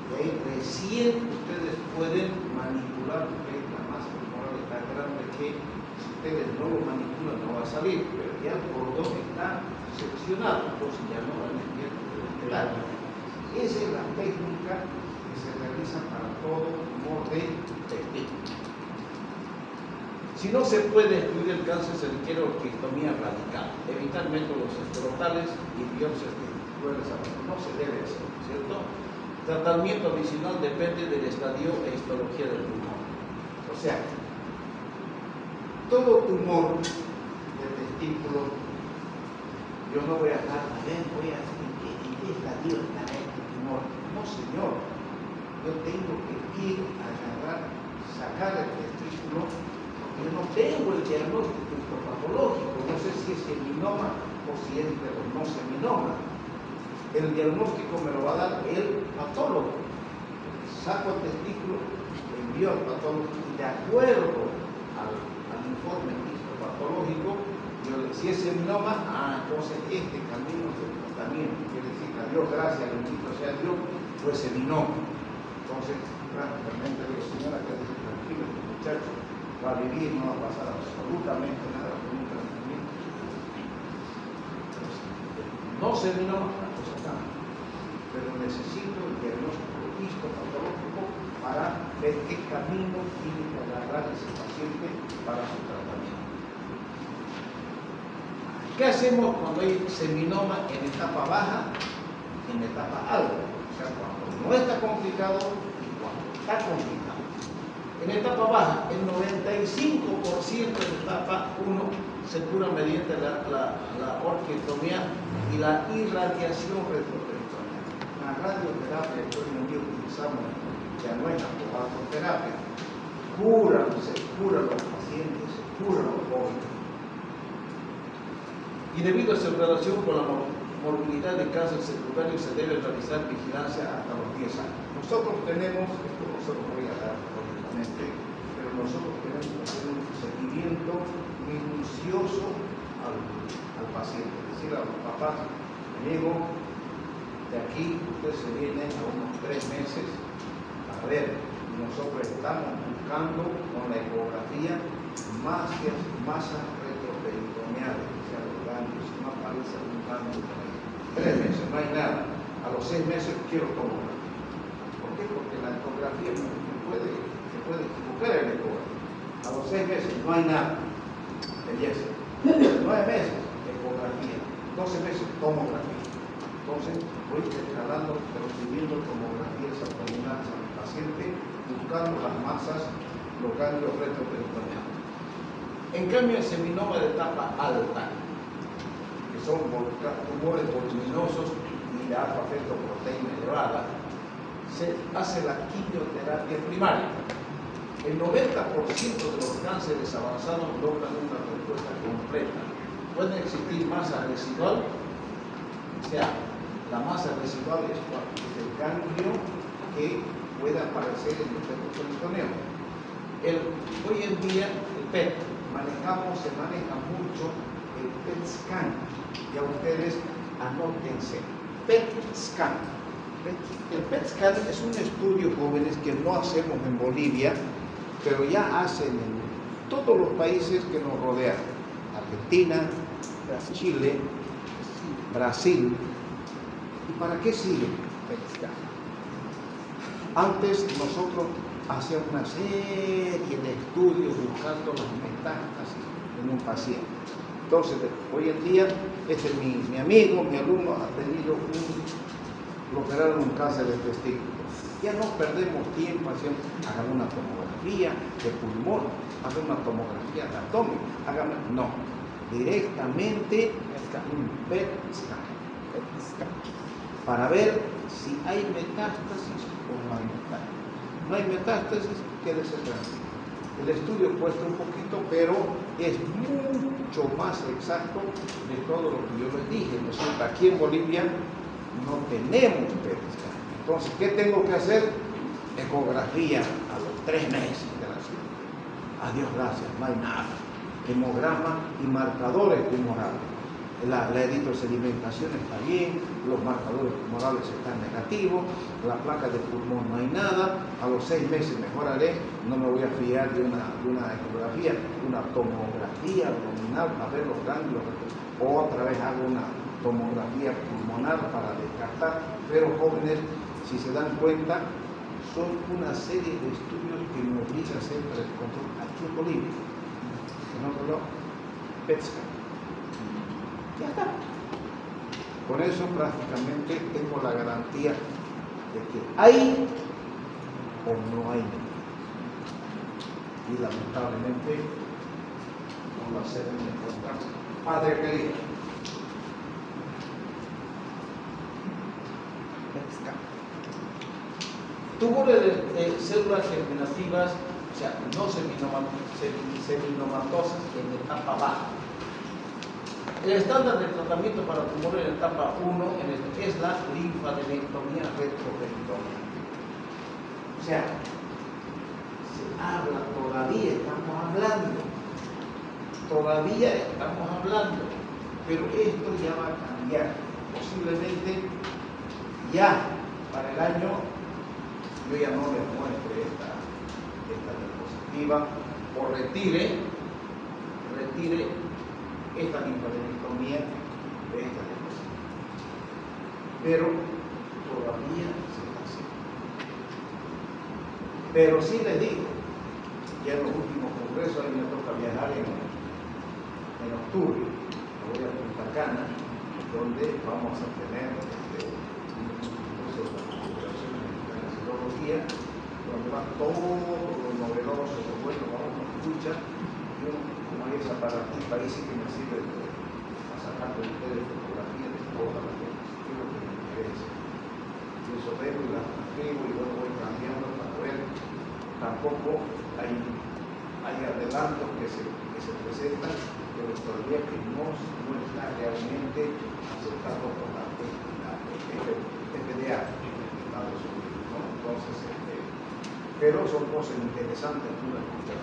y ahí recién ustedes pueden manipular, porque la masa tumoral está grande que si ustedes no lo manipulan no va a salir, pero ya el cordón está seccionado, entonces ya no van a enviar el daño. Esa es la técnica que se realiza para todo tumor de testículo. Si no se puede excluir el cáncer, se requiere orquiectomía radical, evitar métodos escrotales y biopsias testiculares. No se debe hacer, ¿cierto? Tratamiento adicional depende del estadio e histología del tumor. O sea, todo tumor de testículo, yo no voy a dejar, a ver, voy a hacer en qué estadio está este tumor. No, señor. Yo tengo que ir a agarrar, sacar el testículo, porque yo no tengo el diagnóstico histopatológico. No sé si es seminoma o si es no seminoma. El diagnóstico me lo va a dar el patólogo. Saco el testículo, envío al patólogo y de acuerdo al informe histopatológico, si es seminoma, entonces este camino de tratamiento, quiere decir que a Dios gracias, bendito sea Dios, fue seminoma. Entonces, prácticamente digo, señora, que dice tranquilo, este muchacho va a vivir, no va a pasar absolutamente nada con un tratamiento. No seminoma, la cosa cambia, pero necesito el diagnóstico histopatológico para ver qué camino tiene que agarrar ese paciente para su tratamiento. ¿Qué hacemos cuando hay seminoma en etapa baja y en etapa alta? O sea, cuando no está complicado y cuando está complicado. En etapa baja, el 95% de etapa 1 se cura mediante la orquiectomía y la irradiación retroperitoneal. La radioterapia que hoy en día utilizamos ya no es la radioterapia. Se curan los pacientes, se curan los jóvenes. Y debido a su relación con la morbilidad de cáncer secundario se debe realizar vigilancia hasta los 10 años. Nosotros tenemos, esto no se lo voy a dar lógicamente, pero nosotros tenemos que hacer un seguimiento minucioso al paciente. Es decir, a los papás, amigo, de aquí usted se viene a unos 3 meses a ver. Nosotros estamos buscando con la ecografía masas retroperitoneales, o sea, los ganglios, si no aparece algún ganglio por ahí. 3 meses, no hay nada. A los 6 meses quiero tomografía. ¿Por qué? Porque la ecografía se puede equivocar en la ecografía. A los 6 meses no hay nada. Belleza. 9 meses, ecografía. 12 meses, tomografía. Entonces, voy escalando, recibiendo tomografías abdominales al paciente, buscando las masas, los ganglios retroperitoneales. En cambio, el seminoma de etapa alta, que son tumores voluminosos y de alfa-fetoproteína elevada, se hace la quimioterapia primaria. El 90% de los cánceres avanzados logran una respuesta completa. Puede existir masa residual, o sea, la masa residual es el ganglio que puede aparecer en el retroperitoneum. Hoy en día, el PET, se maneja mucho el PET scan. Ya ustedes anótense, PET scan. El PET scan es un estudio, jóvenes, que no hacemos en Bolivia, pero ya hacen en todos los países que nos rodean. Argentina, Chile, Brasil. ¿Y para qué sirve PET scan? Antes nosotros hacíamos una serie de estudios buscando las metástasis en un paciente. Entonces, hoy en día, mi amigo, mi alumno, ha tenido lo operaron un cáncer de testículo. Ya no perdemos tiempo haciendo, hagan una tomografía de pulmón, hagan una tomografía de abdomen, no, directamente un PET scan, para ver si hay metástasis o no hay metástasis. No hay metástasis, quédese tranquilo. El estudio cuesta un poquito, pero es mucho más exacto de todo lo que yo les dije. Nosotros aquí en Bolivia no tenemos PET scan. Entonces, ¿qué tengo que hacer? Ecografía a los 3 meses de la cirugía. Adiós, gracias, no hay nada. Hemograma y marcadores tumorales. La eritrosedimentación está bien, los marcadores tumorales están negativos, la placa de pulmón no hay nada, a los 6 meses mejoraré, no me voy a fiar de una ecografía, una tomografía abdominal a ver los ganglios, otra vez hago una tomografía pulmonar para descartar, pero jóvenes, si se dan cuenta, son una serie de estudios que me obligan a hacer el control aquí en Bolivia. En otro lado, PET scan. Ya está. Con eso prácticamente tengo la garantía de que hay o no hay metástasis. Y lamentablemente no la se deben encontrar. Padre querido. Tumores de células germinativas, o sea, no seminomatosas en etapa baja. El estándar de tratamiento para tumores en etapa 1 es la linfadenectomía retroperitoneal. O sea, se habla, todavía estamos hablando, pero esto ya va a cambiar. Posiblemente ya para el año yo ya no les muestre esta diapositiva o retire esta linfadenectomía de esta diapositiva. Pero todavía se está haciendo. Pero sí les digo, ya en los últimos congresos a mí me toca viajar en octubre, me voy a Punta Cana, donde vamos a tener un curso de recuperación en la psicología, donde va todo lo novedoso, lo bueno, vamos a escuchar. Yo, como hay esa partida, ahí sí que me sirve a sacar de ustedes fotografías de todas las cosas, que es lo que me interesa. Y eso veo y las escribo y luego voy cambiando para ver. Tampoco hay adelantos que se presentan, pero todavía que no está realmente aceptado por la FDA en Estados Unidos, ¿no? Entonces, pero son cosas interesantes que uno escucha.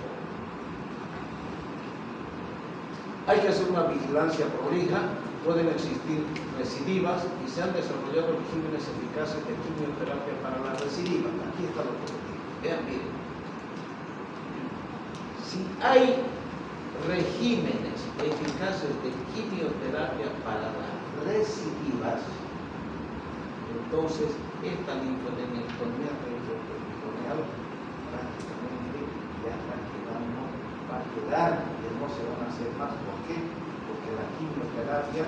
Hay que hacer una vigilancia prolija, pueden existir recidivas y se han desarrollado regímenes eficaces de quimioterapia para las recidivas. Aquí está lo que les digo. Vean bien. Si hay regímenes eficaces de quimioterapia para las recidivas, entonces esta linfadenectomía retroperitoneal prácticamente ya va a quedar, que no se van a hacer más. ¿Por qué? Porque la quimioterapia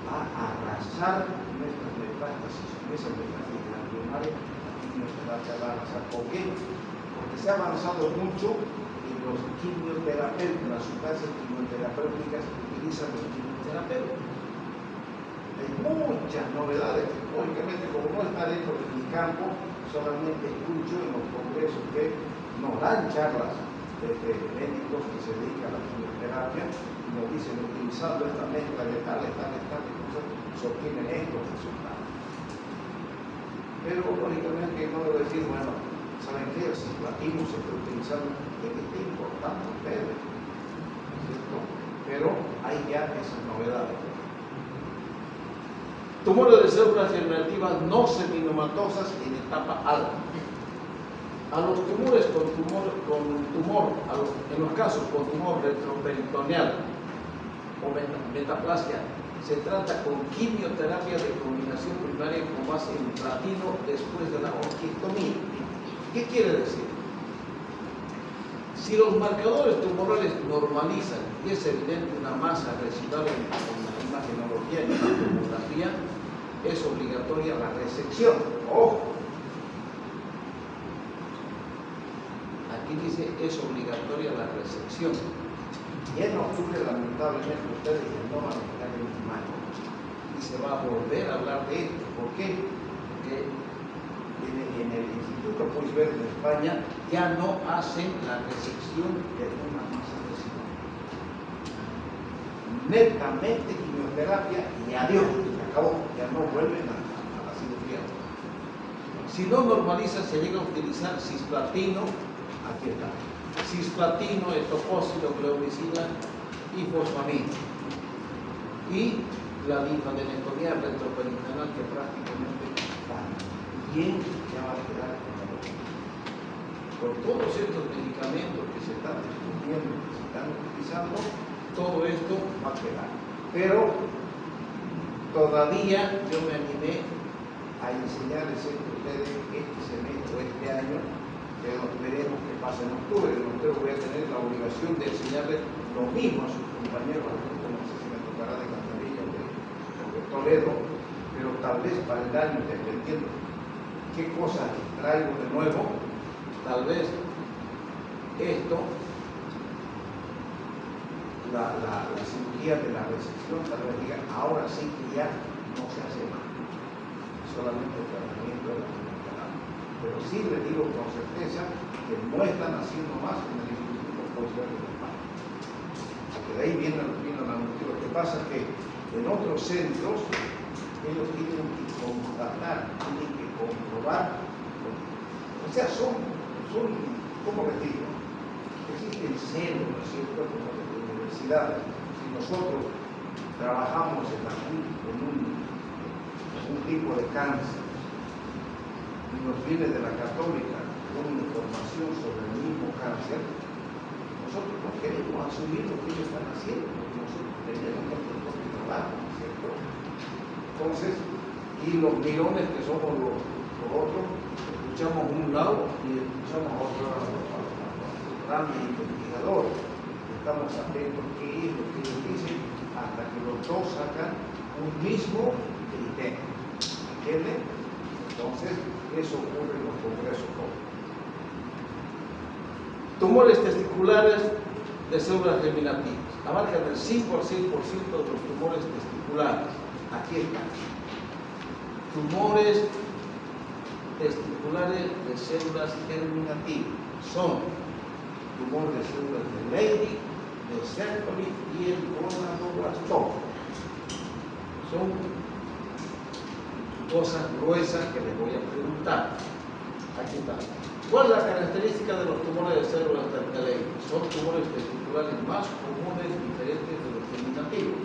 va a arrasar nuestras metástasis, esas metástasis ganglionares, la quimioterapia va a arrasar. ¿Por qué? Porque se ha avanzado mucho y los quimioterapeutas, las sustancias quimioterapéuticas utilizan los quimioterapeutas. Hay muchas novedades que, lógicamente, como no está dentro de mi campo, solamente escucho en los congresos que nos dan charlas de médicos que se dedican a la quimioterapia y nos dicen, utilizando esta mezcla de tales cosas, se obtienen estos resultados. Pero lógicamente no debo decir, bueno, ¿saben qué? El cisplatina se está utilizando, ¿de qué está importando ustedes? ¿Cierto? Pero hay ya esas novedades. Tumores de células germinativas no seminomatosas en etapa alta. A los tumores en los casos con tumor retroperitoneal o metaplasia, se trata con quimioterapia de combinación primaria con base en platino después de la orquiectomía. ¿Qué quiere decir? Si los marcadores tumorales normalizan y es evidente una masa residual en la imagenología y la tomografía, es obligatoria la resección. ¡Ojo! Aquí dice es obligatoria la resección. Y en octubre, lamentablemente, ustedes no van a quedar en un mayo. Y se va a volver a hablar de esto. ¿Por qué? Porque en el Instituto Puigverde de España ya no hacen la resección de una masa residual. Netamente quimioterapia y adiós, se acabó. Ya no vuelven a la cirugía. Si no normaliza, se llega a utilizar cisplatino, aquí está, cisplatino, etoposilo, cleomicina y fosfamina. Y la linfadenectomía retroperitoneal que prácticamente también ya va a quedar en la boca. Por todos estos medicamentos que se están discutiendo, que se están utilizando, todo esto va a quedar. Pero todavía yo me animé a enseñarles esto a ustedes este semestre, este año, pero veremos qué pasa en octubre. En octubre voy a tener la obligación de enseñarles lo mismo a sus compañeros, no sé si me tocará de Cantarilla o de Toledo, pero tal vez para el año, dependiendo qué cosas traigo de nuevo, tal vez esto, la cirugía de la resección, tal vez diga, ahora sí que ya no se hace más, solamente el tratamiento de la quimioterapia. Pero sí les digo con certeza que no están haciendo más en el Instituto Puigverde de España. Porque de ahí viene la noticia. Lo que pasa es que en otros centros ellos tienen que constatar, tienen que comprobar. O sea, son ¿cómo les digo? Existen células, ¿cierto? Como en las universidades. Si nosotros trabajamos en un tipo de cáncer y nos viene de la Católica con información sobre el mismo cáncer, nosotros no queremos asumir lo que ellos están haciendo, porque nosotros tenemos nuestro propio trabajo, ¿cierto? Entonces, y los mirones que somos los otros, escuchamos un lado y escuchamos a otro lado, a grandes investigadores, estamos atentos qué es lo que ellos dicen, hasta que los dos sacan un mismo criterio. ¿Entienden? Entonces, eso ocurre en los congresos. Tumores testiculares de células germinativas. Abarcan el 5 al 6% de los tumores testiculares. Aquí están. Tumores testiculares de células germinativas. Son tumores de células de Leydig, de Sertoli y el gonadoblastoma. Son cosas gruesas que les voy a preguntar. Aquí está. ¿Cuál es la característica de los tumores de células de Leydig? Son tumores testiculares más comunes diferentes de los germinativos.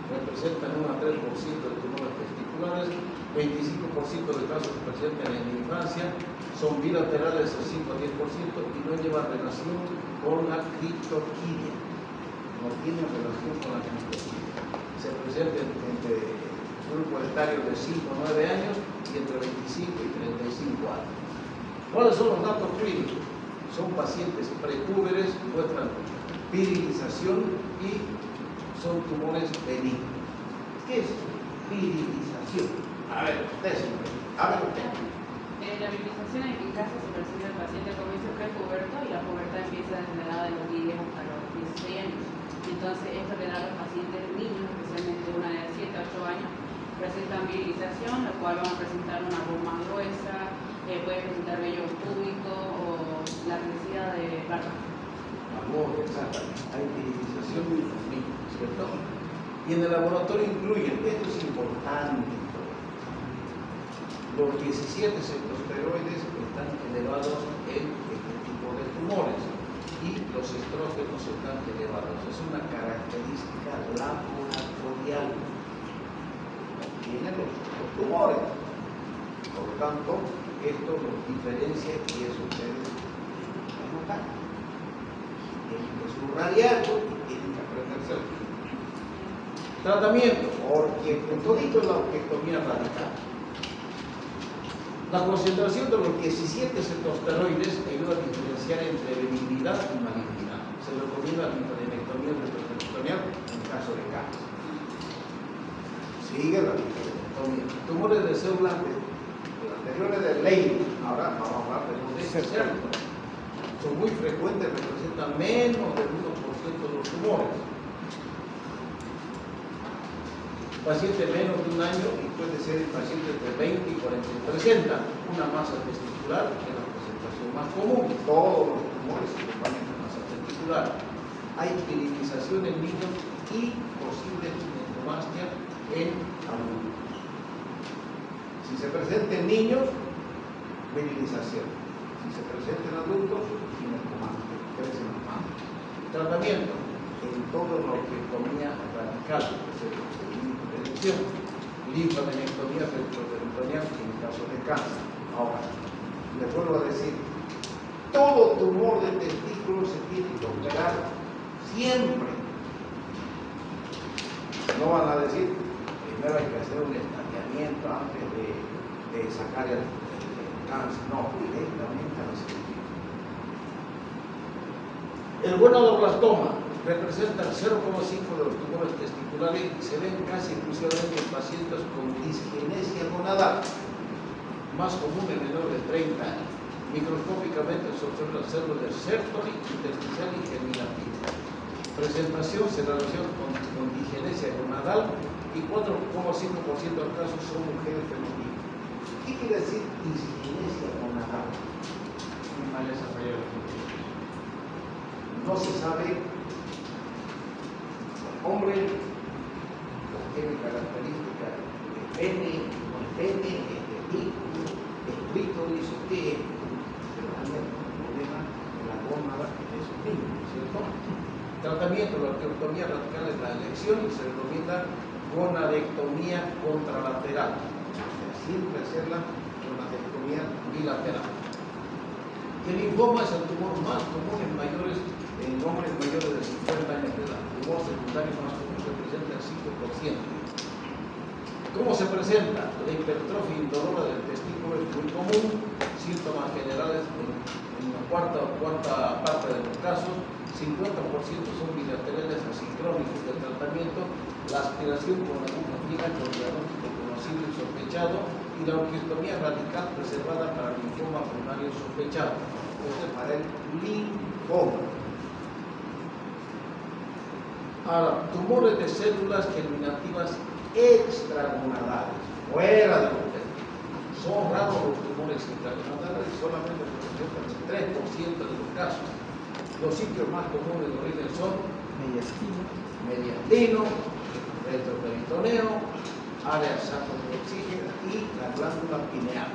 Representan 1 a 3% de tumores testiculares, 25% de casos que presentan en la infancia, son bilaterales al 5 a 10% y no llevan relación con la criptorquidia. No tienen relación con la criptorquidia. Se presentan entre grupo etario de 5 a 9 años y entre 25 y 35 años. ¿Cuáles son los datos clínicos? Son pacientes prepúberes, muestran virilización y son tumores benignos. ¿Qué es virilización? A ver, ustedes. La virilización en mi caso se percibe el paciente al comienzo prepuberto y la pubertad empieza desde la edad de los 10 hasta los 16 años. Entonces, esto le da a los pacientes niños, especialmente una de 7 a 8 años, presentan virilización, la cual van a presentar una voz más gruesa, puede presentar vello púbico o la necesidad de barba. Exactamente. Hay virilización en los niños, ¿cierto? Y en el laboratorio incluyen, esto es importante, los 17 cetosteroides están elevados en este tipo de tumores y los estrógenos están elevados. Es una característica laboratorial. Y vienen los tumores. Por lo tanto, esto los diferencia y eso ustedes van a notar. Tienen que subrayarlo y tienen que aprendérselo. Tratamiento, en todito la orquiectomía radical. La concentración de los 17 cetosteroides ayuda a diferenciar entre benignidad y malignidad. Se recomienda la linfadenectomía retroperitoneal en caso de cáncer. Sigue la linfadenectomía. Tumores de células anteriores de ley. Ahora vamos a hablar de los de cerdo. Son muy frecuentes, representan menos del 1% de los tumores. Paciente menos de un año y puede ser el paciente entre 20 y 40 presenta una masa testicular, que es la presentación más común. Todos los tumores se acompañan de masa testicular. Hay virilización en niños y posible ginecomastia en adultos. Si se presenta en niños, virilización. Si se presenta en adultos, ginecomastia, crecen más. Tratamiento en toda la orquiectomía radical, linfadenectomía retroperitoneal en caso de cáncer. Ahora, les vuelvo a decir, todo tumor de testículo se tiene que operar siempre. No van a decir, primero hay que hacer un estaqueamiento antes de sacar el cáncer. No, directamente a la cirugía. El buenodoblastoma representa el 0,5 de los tumores testiculares y se ven casi exclusivamente en pacientes con disgenesia gonadal, más común en menores de 30 años. Microscópicamente se observan células de Sertoli, intersticial y germinativa. Presentación se relaciona con disgenesia gonadal y 4,5% de los casos son mujeres femeninas. ¿Qué quiere decir disgenesia gonadal? No se sabe. Hombre tiene características de pene, testículo, clítoris, pero hay un problema de la gónada de esos niños, ¿cierto? Tratamiento de la orquiectomía radical es la elección y se recomienda gonadectomía contralateral. O sea, siempre hacer la gonadectomía bilateral. El linfoma es el tumor más común en hombres mayores de 50 años de edad. El tumor secundario más común representa el 5%. ¿Cómo se presenta? La hipertrofia indolora del testículo es muy común. Síntomas generales en la cuarta parte de los casos. 50% son bilaterales asincrónicos del tratamiento. La aspiración con aguja fija con diagnóstico conocido y sospechado. Y la orquiectomía radical preservada para el linfoma primario sospechado. Esto es para el linfoma. Ahora, tumores de células germinativas extragonadales, fuera de los testículos. Son raros los tumores extragonadales y solamente representan el 3% de los casos. Los sitios más comunes de origen son mediastino, retroperitoneo, área sacroproxígena y la glándula pineal.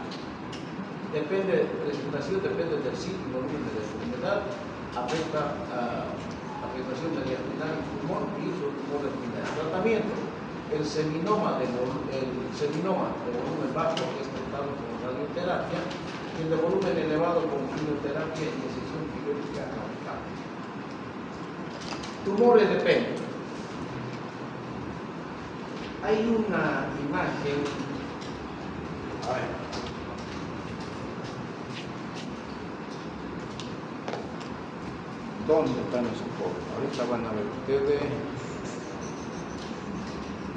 Depende de presentación, depende del sitio y volumen de la enfermedad, afectación mediastinal y pulmón y su tumor pineal. Tratamiento: el seminoma de volumen bajo, que es tratado con radioterapia, y el de volumen elevado con quimioterapia y incisión quirúrgica radical. Tumores de pene. Hay una imagen, a ver, ¿dónde están esos pobres? Ahorita van a ver ustedes.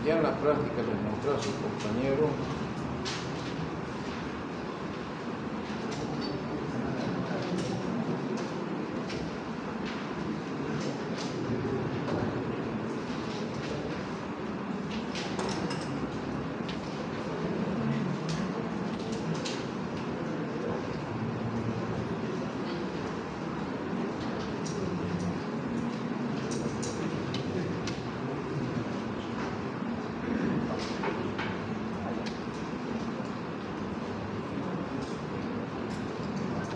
Ya en la práctica les mostré a sus compañeros.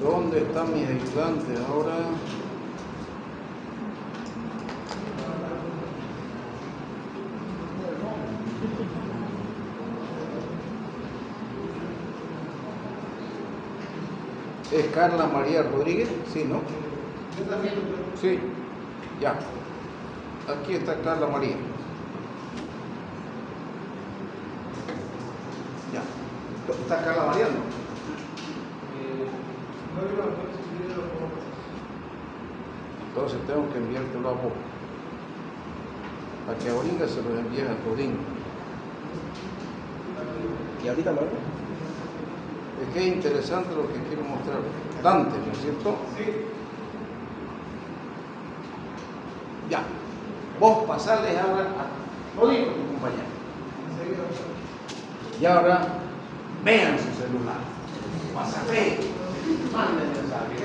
¿Dónde están mis ayudantes ahora? ¿Es Carla María Rodríguez? Sí, ¿no? Yo también. Sí, ya. Aquí está Carla María. Ya. ¿Está Carla María, no? Entonces tengo que enviártelo a vos. A que a Oringa se los envíes a Todín. Y ahorita lo hago. Es que es interesante lo que quiero mostrar. Dante, ¿no es cierto? Sí. Ya. Vos pasarles ahora a Todín, tu compañero. Y ahora vean su celular. WhatsApp. Manden mensaje.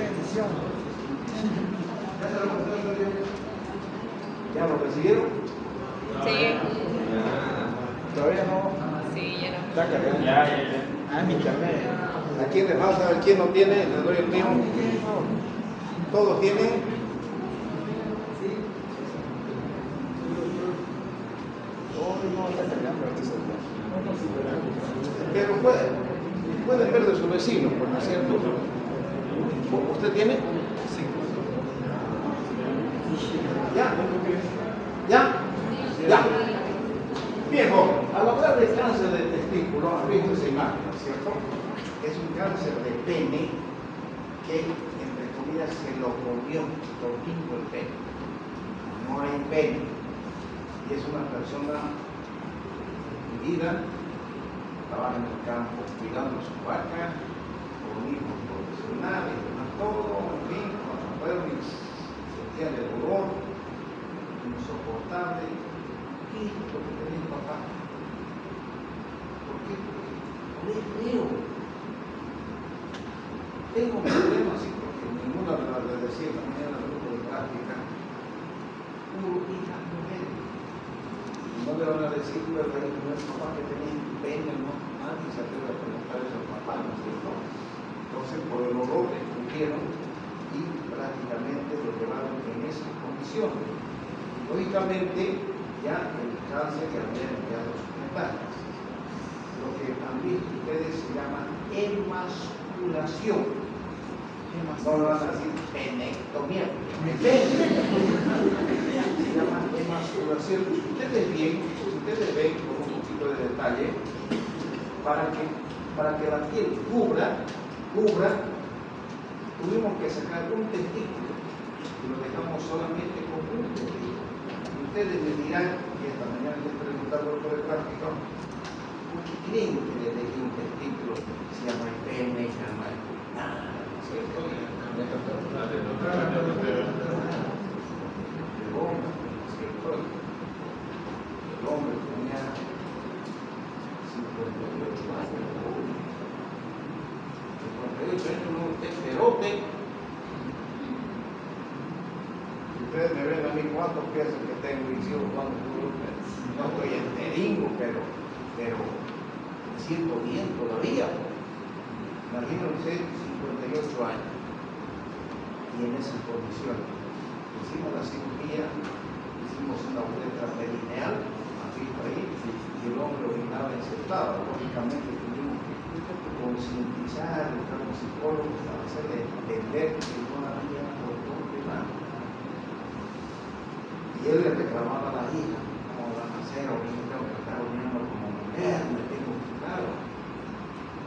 ¿Ya lo recibieron? Sí, Todavía no. sí, ya no. Está cargando. Ya. Ah, mi internet. ¿A quién le falta? A ver quién no tiene. Le doy el mío. ¿Todos tienen? No, está cargando este celular. Pero puede ver de su vecino, por no es cierto. ¿Usted tiene? Sí. ¿Ya? ¿Ya? ¿Ya? Bien, joven. Al hablar de cáncer de testículo, han visto esa imagen, ¿no es cierto? Es un cáncer de pene que, entre comillas, se lo comió todito el pene. No hay pene. Y es una persona vivida, trabaja en el campo cuidando su vaca, con hijos profesionales, demás todo, en fin, cuando fueron y sentían el dolor insoportable. ¿Qué es lo que tenés, papá? ¿Por qué? Porque es feo. Tengo un problema así, porque ninguna de las de decir la mañana del grupo de práctica, puro hijas mujeres. No le van a decir, tú eres el papá que tenía pena, no, nadie se atreve a preguntar eso al papá, ¿no es cierto? Entonces, por el olor le escupieron y prácticamente lo llevaron en esa condición. Lógicamente, ya el cáncer ya había enviado sus metástasis. Lo que también ustedes se llama emasculación. No lo van a decir penectomía. Se llama emasculación. Ustedes ven con un poquito de detalle para que la piel cubra, tuvimos que sacar un testículo y lo dejamos solamente con un testículo. Ustedes me dirán, y esta mañana les preguntaba por el práctico, ¿por qué creen que le dejé un testículo? Se llama el pene, se llama el nada, ¿no es cierto? El hombre, ¿no es cierto? El hombre tenía 58 años. 58 años, un testerote. Ustedes me ven a mí cuántos piensan que tengo y sigo cuando no estoy enteringo, pero me siento bien todavía. Imagínense 58 años y en esas condiciones. Hicimos la cirugía, hicimos una uretra perineal, así ahí, y el hombre orinaba insertado. Lógicamente tuvimos que concientizar, buscar un psicólogo para hacerle entender que no había por dónde más. Y él le reclamaba a la hija, ¿cómo van a hacer? Ahorita tengo que estar orinando como mujer, me tengo que claro.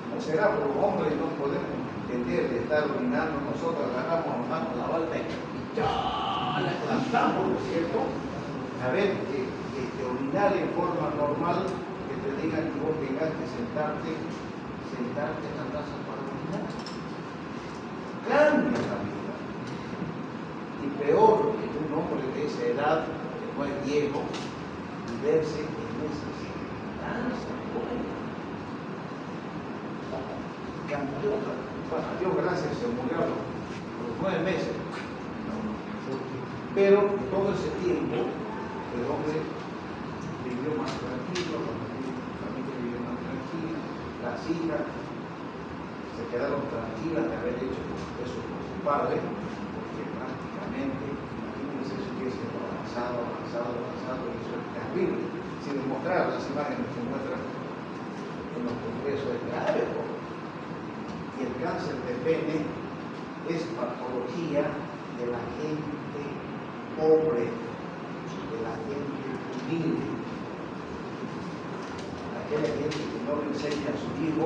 No será por hombre y no podemos entender de estar orinando, nosotros agarramos a mano la balda y ya la plantamos, ¿no es cierto? A ver, que orinar en forma normal, que te digan que vos tengas que sentarte en la taza para orinar. Cambia la vida. Y peor que un hombre de esa edad, que no es viejo, verse en esa circunstancia. Cambió, bueno, a Dios gracias, se murió a los 9 meses. Pero todo ese tiempo el hombre vivió más tranquilo, la familia vivió más tranquila, las hijas se quedaron tranquilas de haber hecho eso por su padre, porque prácticamente, imagínense si hubiese avanzado, y eso es terrible. Sin demostrar las imágenes que muestran en los congresos es grave. Y el cáncer de pene es patología de la gente pobre, de la gente humilde, aquella gente que no le enseña a su hijo.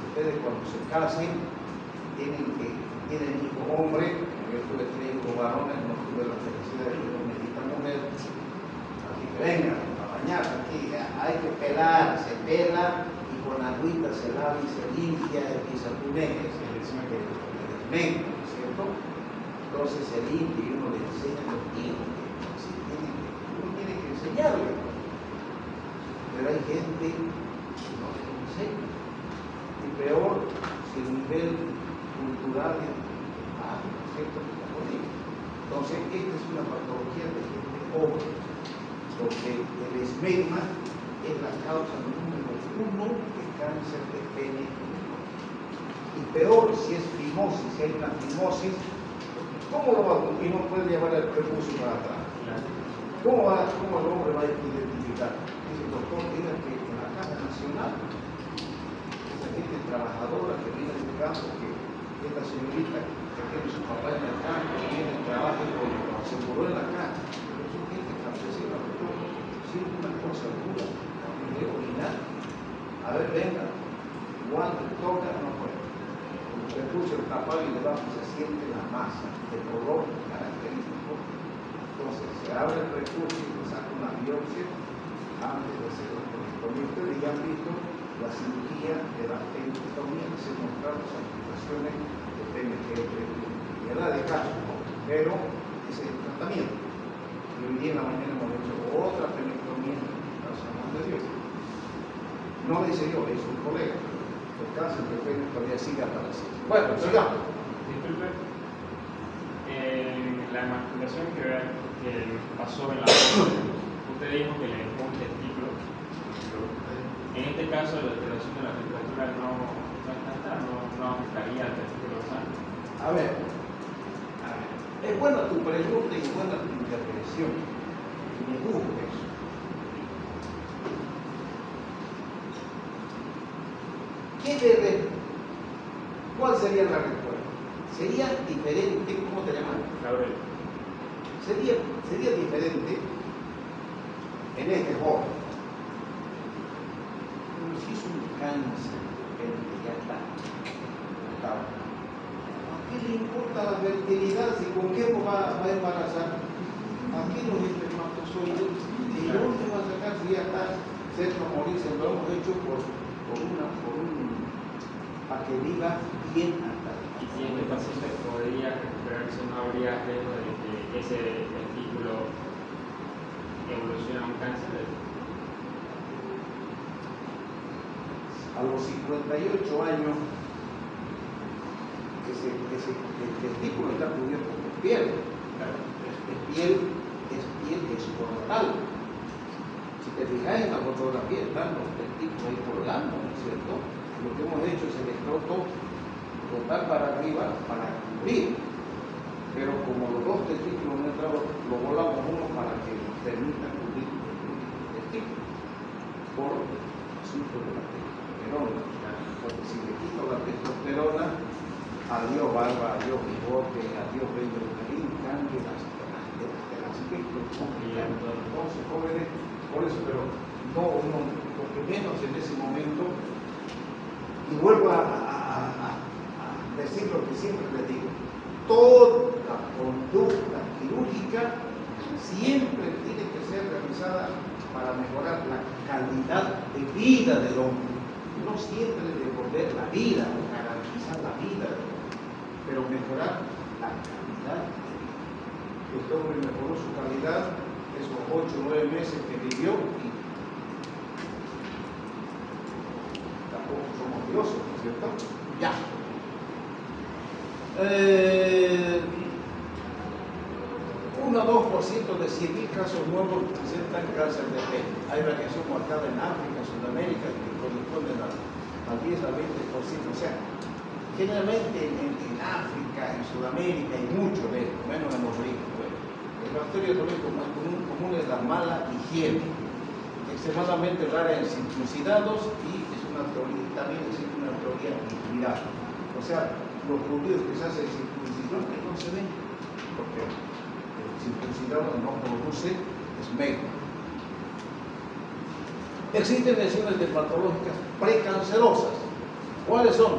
Ustedes cuando se casen tienen hijo hombre. Yo tuve 3 hijos varones, no tuve la felicidad de tener una hijita mujer. Así que vengan a bañar aquí, hay que pelar, se pela y con agüita se lava y se limpia y se atuneja, se desmenta, ¿no es cierto? Entonces se limpia y uno le enseña a los hijos. Uno tiene que enseñarle. Pero hay gente que no le enseña. Y peor, si el nivel cultural es bajo, ¿no es cierto? Entonces, esta es una patología de gente pobre, porque el esmegma es la causa número 1 de cáncer de pene. Y peor si es fimosis, si hay una fimosis, ¿cómo lo va a y no puede llevar el prepucio para atrás? ¿Cómo el hombre va a identificar? Dice el doctor, diga que en la Caja Nacional, esa gente trabajadora que viene del campo, que esta señorita que tiene su papá en el campo, viene el trabajo y lo aseguró en la caja, pero son gente campesina, siempre una cosa dura, de orinar. A ver, venga, guante, toca, no puede. Como se puso el tapado y debajo se siente la masa de color característico. Entonces se abre el recurso y se saca una biopsia antes de hacer la penectomía. Ustedes ya han visto la cirugía de la penectomía que se mostraron las aplicaciones de PMG, edad de caso, pero ese es el tratamiento. Y hoy día en la mañana hemos hecho otra penectomía, gracias a de Dios. No lo hice yo, lo hizo un colega. El cáncer de pene todavía sigue apareciendo. Bueno, sigamos. Disculpe, la emasculación que pasó en la usted dijo que le dejó un testículo. En este caso, la alteración de la temperatura no afectaría al testículo sano. A ver, es buena tu pregunta y buena tu intervención. Me gusta eso. ¿Cuál sería la respuesta? Sería diferente, ¿cómo te llamas? Gabriel. Sería diferente en este joven. Pero si es un cáncer, ya está. ¿A qué le importa la fertilidad? Si con qué va a embarazar. Aquí los espermatozoides, ¿y dónde va a sacar si ya está cerca de morirse? Lo hemos hecho para que viva bien hasta el Y si este paciente podría recuperarse, no habría riesgo de que ese testículo evolucione a un cáncer. A los 58 años, el testículo está cubierto por piel. Es piel escrotal. Si te fijas en la fotografía, están los testículos ahí colgando, ¿no es cierto? Lo que hemos hecho es el escroto total para arriba para cubrir. Pero como los 2 testículos no entraron, lo volamos uno para que nos permita cubrir el testículo por asunto de la testosterona. Porque si le quito la testosterona, adiós barba, adiós bigote, adiós vello de nariz, cambio las aspectos entonces jóvenes, por eso, pero no, porque menos en ese momento. Y vuelvo a decir lo que siempre les digo, toda conducta quirúrgica siempre tiene que ser realizada para mejorar la calidad de vida del hombre, no siempre devolver la vida o garantizar la vida, pero mejorar la calidad de vida. Este hombre mejoró su calidad esos 8 o 9 meses que vivió y tampoco somos dioses, ¿no es cierto? Ya. 1 a 2% de 100.000 casos nuevos presentan cáncer de pene. Hay variación marcada en África, Sudamérica, que corresponden al 10 a 20%. O sea, generalmente en África, en Sudamérica hay mucho de esto, menos en los ricos. El bacterio más común es la mala higiene, extremadamente rara en circuncidados y es una teoría, también es una teoría inspirada. O sea, los judíos que se hacen circuncisión que no se ven, porque el circuncidado no produce esmegma. Existen lesiones dermatológicas precancerosas. ¿Cuáles son?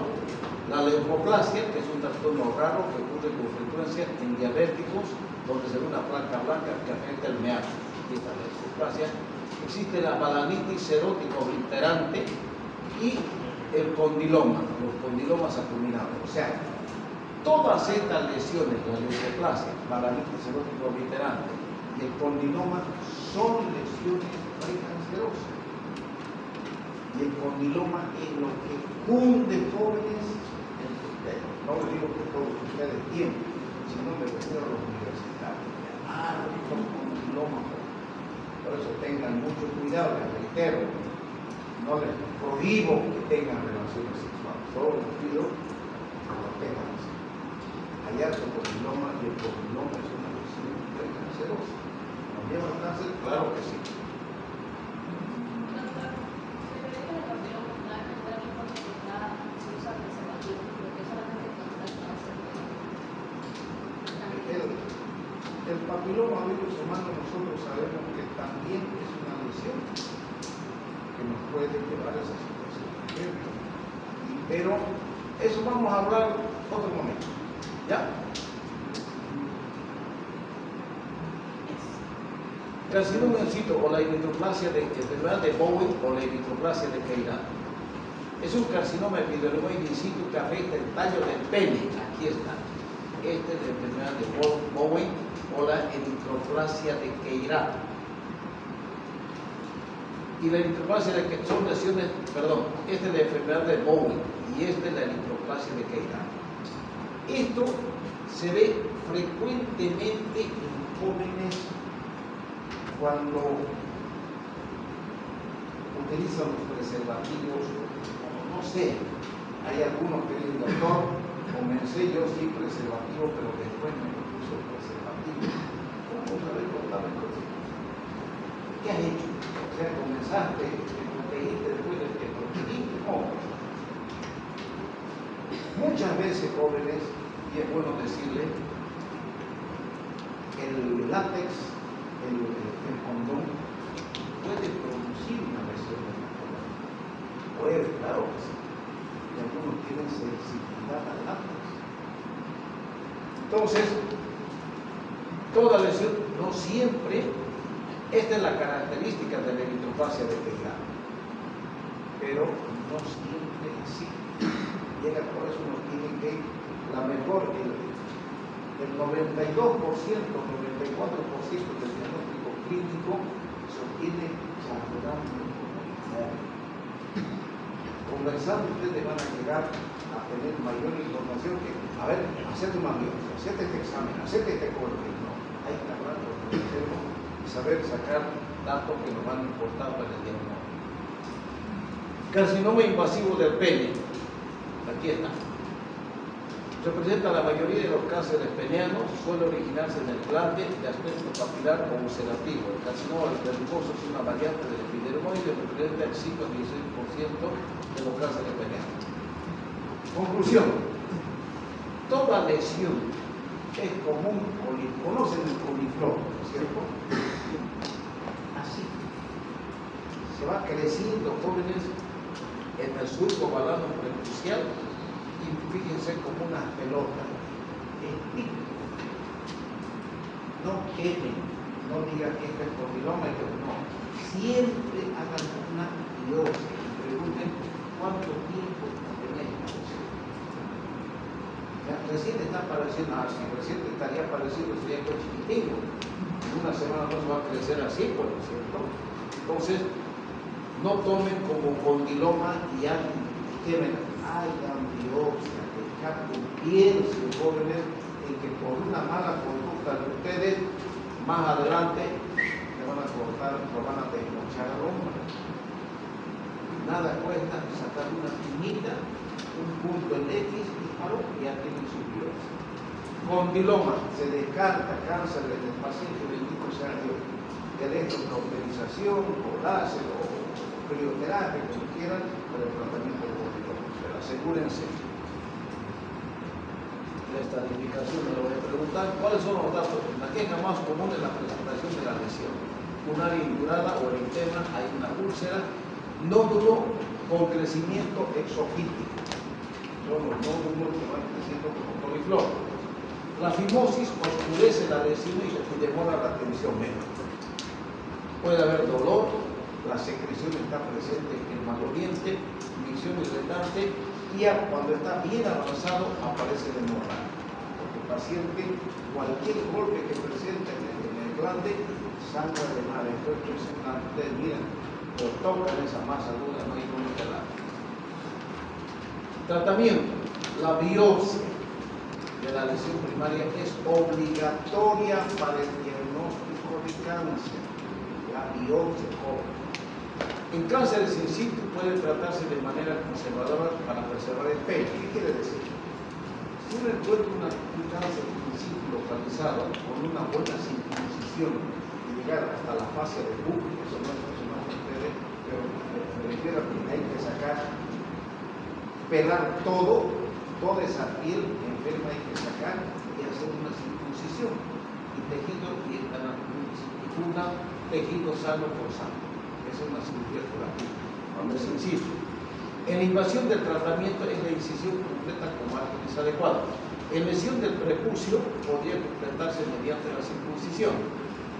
La leucoplasia, que es un trastorno raro que ocurre con frecuencia en diabéticos, donde se ve una placa blanca que afecta el meato. Esta leucoplasia. Existe la balanitis serótica obliterante y el condiloma, los condilomas acuminados. O sea, todas estas lesiones, la leucoplasia, balanitis serótica obliterante y el condiloma, son lesiones precancerosas. Y el condiloma es lo que cunde jóvenes en ustedes. No les digo que todos ustedes tienen, sino me refiero a los universitarios. Hartos condilomas. Por eso tengan mucho cuidado, les reitero. No les prohíbo que tengan relaciones sexuales. Solo les pido que lo tengan así. Hay harto condiloma y el condiloma es una lesión precancerosa. ¿Nos lleva al cáncer? Claro que sí. El papilomavirus humano nosotros sabemos que también es una lesión que nos puede llevar a esa situación. Pero eso vamos a hablar otro momento. ¿Ya? Carcinoma in situ o la eritroplasia de enfermedad de Bowen o la eritroplasia de Keiran es un carcinoma epidermoide in situ que afecta el tallo del pene. Aquí está. Esta es la enfermedad de Bowen o la eritroplasia de Keiran. Y la eritroplasia de Keiran son lesiones, perdón, esta es la enfermedad de Bowen y esta es la eritroplasia de Keiran. Esto se ve frecuentemente en jóvenes cuando utilizan los preservativos, no sé, hay algunos que dicen, doctor, comencé yo sí preservativo, pero después me puso preservativo. ¿Cómo sabes cortar el coche? ¿Qué has hecho? O sea, comenzaste, te protegiste después de que protegiste. No. Muchas veces, jóvenes, y es bueno decirle, el látex, el condón, puede producir una lesión de la colon. Puede, claro que sí. Y algunos tienen sensibilidad al látex. Entonces, toda lesión, no siempre, esta es la característica de la eritroplasia de Keiran, pero no siempre así. Llega, por eso uno tiene que, la mejor, el 92%, 94% del diagnóstico clínico se obtiene charlando con el conversando, ustedes van a llegar a tener mayor información que, a ver, hacete una biopsia, hacete este examen, hacete este corte. No, hay que hablar con el enfermo y saber sacar datos que nos van a importar para el diagnóstico. Carcinoma invasivo del pene, aquí está. Representa la mayoría de los cánceres peneanos, suele originarse en el glande de aspecto papilar o ulcerativo. El carcinoma verrugoso es una variante del epidermoide, representa el 5 al 16% de los cánceres peneanos. Conclusión: toda lesión es común, conocen el coliflor, ¿cierto? Así se va creciendo, jóvenes, en el surco balano prepucial. Y fíjense como unas pelotas. Es típico. No quemen, no digan que esto es condiloma y que no. Siempre hagan una biopsia y pregunten cuánto tiempo tenés la lesión. Recién está apareciendo, si recién estaría apareciendo sería que chiquitito. En una semana no se va a crecer así, por cierto. Entonces, no tomen como condiloma y quemen. Hagan biopsia, piensen, jóvenes, en que por una mala conducta de ustedes, más adelante le van a cortar, lo van a desmochar al hombre. Nada cuesta sacar una pinita, un punto en X, disparo, y ya tienen su biopsia. Condiloma, se descarta cáncer del paciente, bendito sea Dios. Electrocauterización, o láser, o crioterapia, como quieran, para el tratamiento del condiloma. Pero asegúrense la estadificación me lo voy a preguntar. ¿Cuáles son los datos? La queja más común es la presentación de la lesión. Un área indurada o eritema, hay una úlcera, nódulo con crecimiento exofítico. Son los nódulos que van creciendo como coliflor. La fimosis oscurece la lesión y demora la atención médica. Puede haber dolor, la secreción está presente en el maloliente, micción irritante, y ya cuando está bien avanzado aparece de hemorragia. Porque el paciente, cualquier golpe que presente en el glande, sangra de mar. Entonces, ustedes miran, o tocan esa masa aguda, no hay cómo quedar. Tratamiento. La biopsia de la lesión primaria es obligatoria para el diagnóstico de cáncer. La biopsia. En cánceres in situ puede tratarse de manera conservadora para preservar el pene. ¿Qué quiere decir? Si uno encuentra un cáncer in situ localizado con una buena circuncisión y llegar hasta la fascia del buque, eso no es funcional de ustedes, pero me refiero a que hay que sacar, pelar toda esa piel enferma hay que sacar y hacer una circuncisión y tejido y funda tejido sano por sano. Es una cirugía curativa, cuando es inciso. En la invasión del tratamiento es la incisión completa con márgenes adecuados. En lesión del prepucio podría completarse mediante la circuncisión.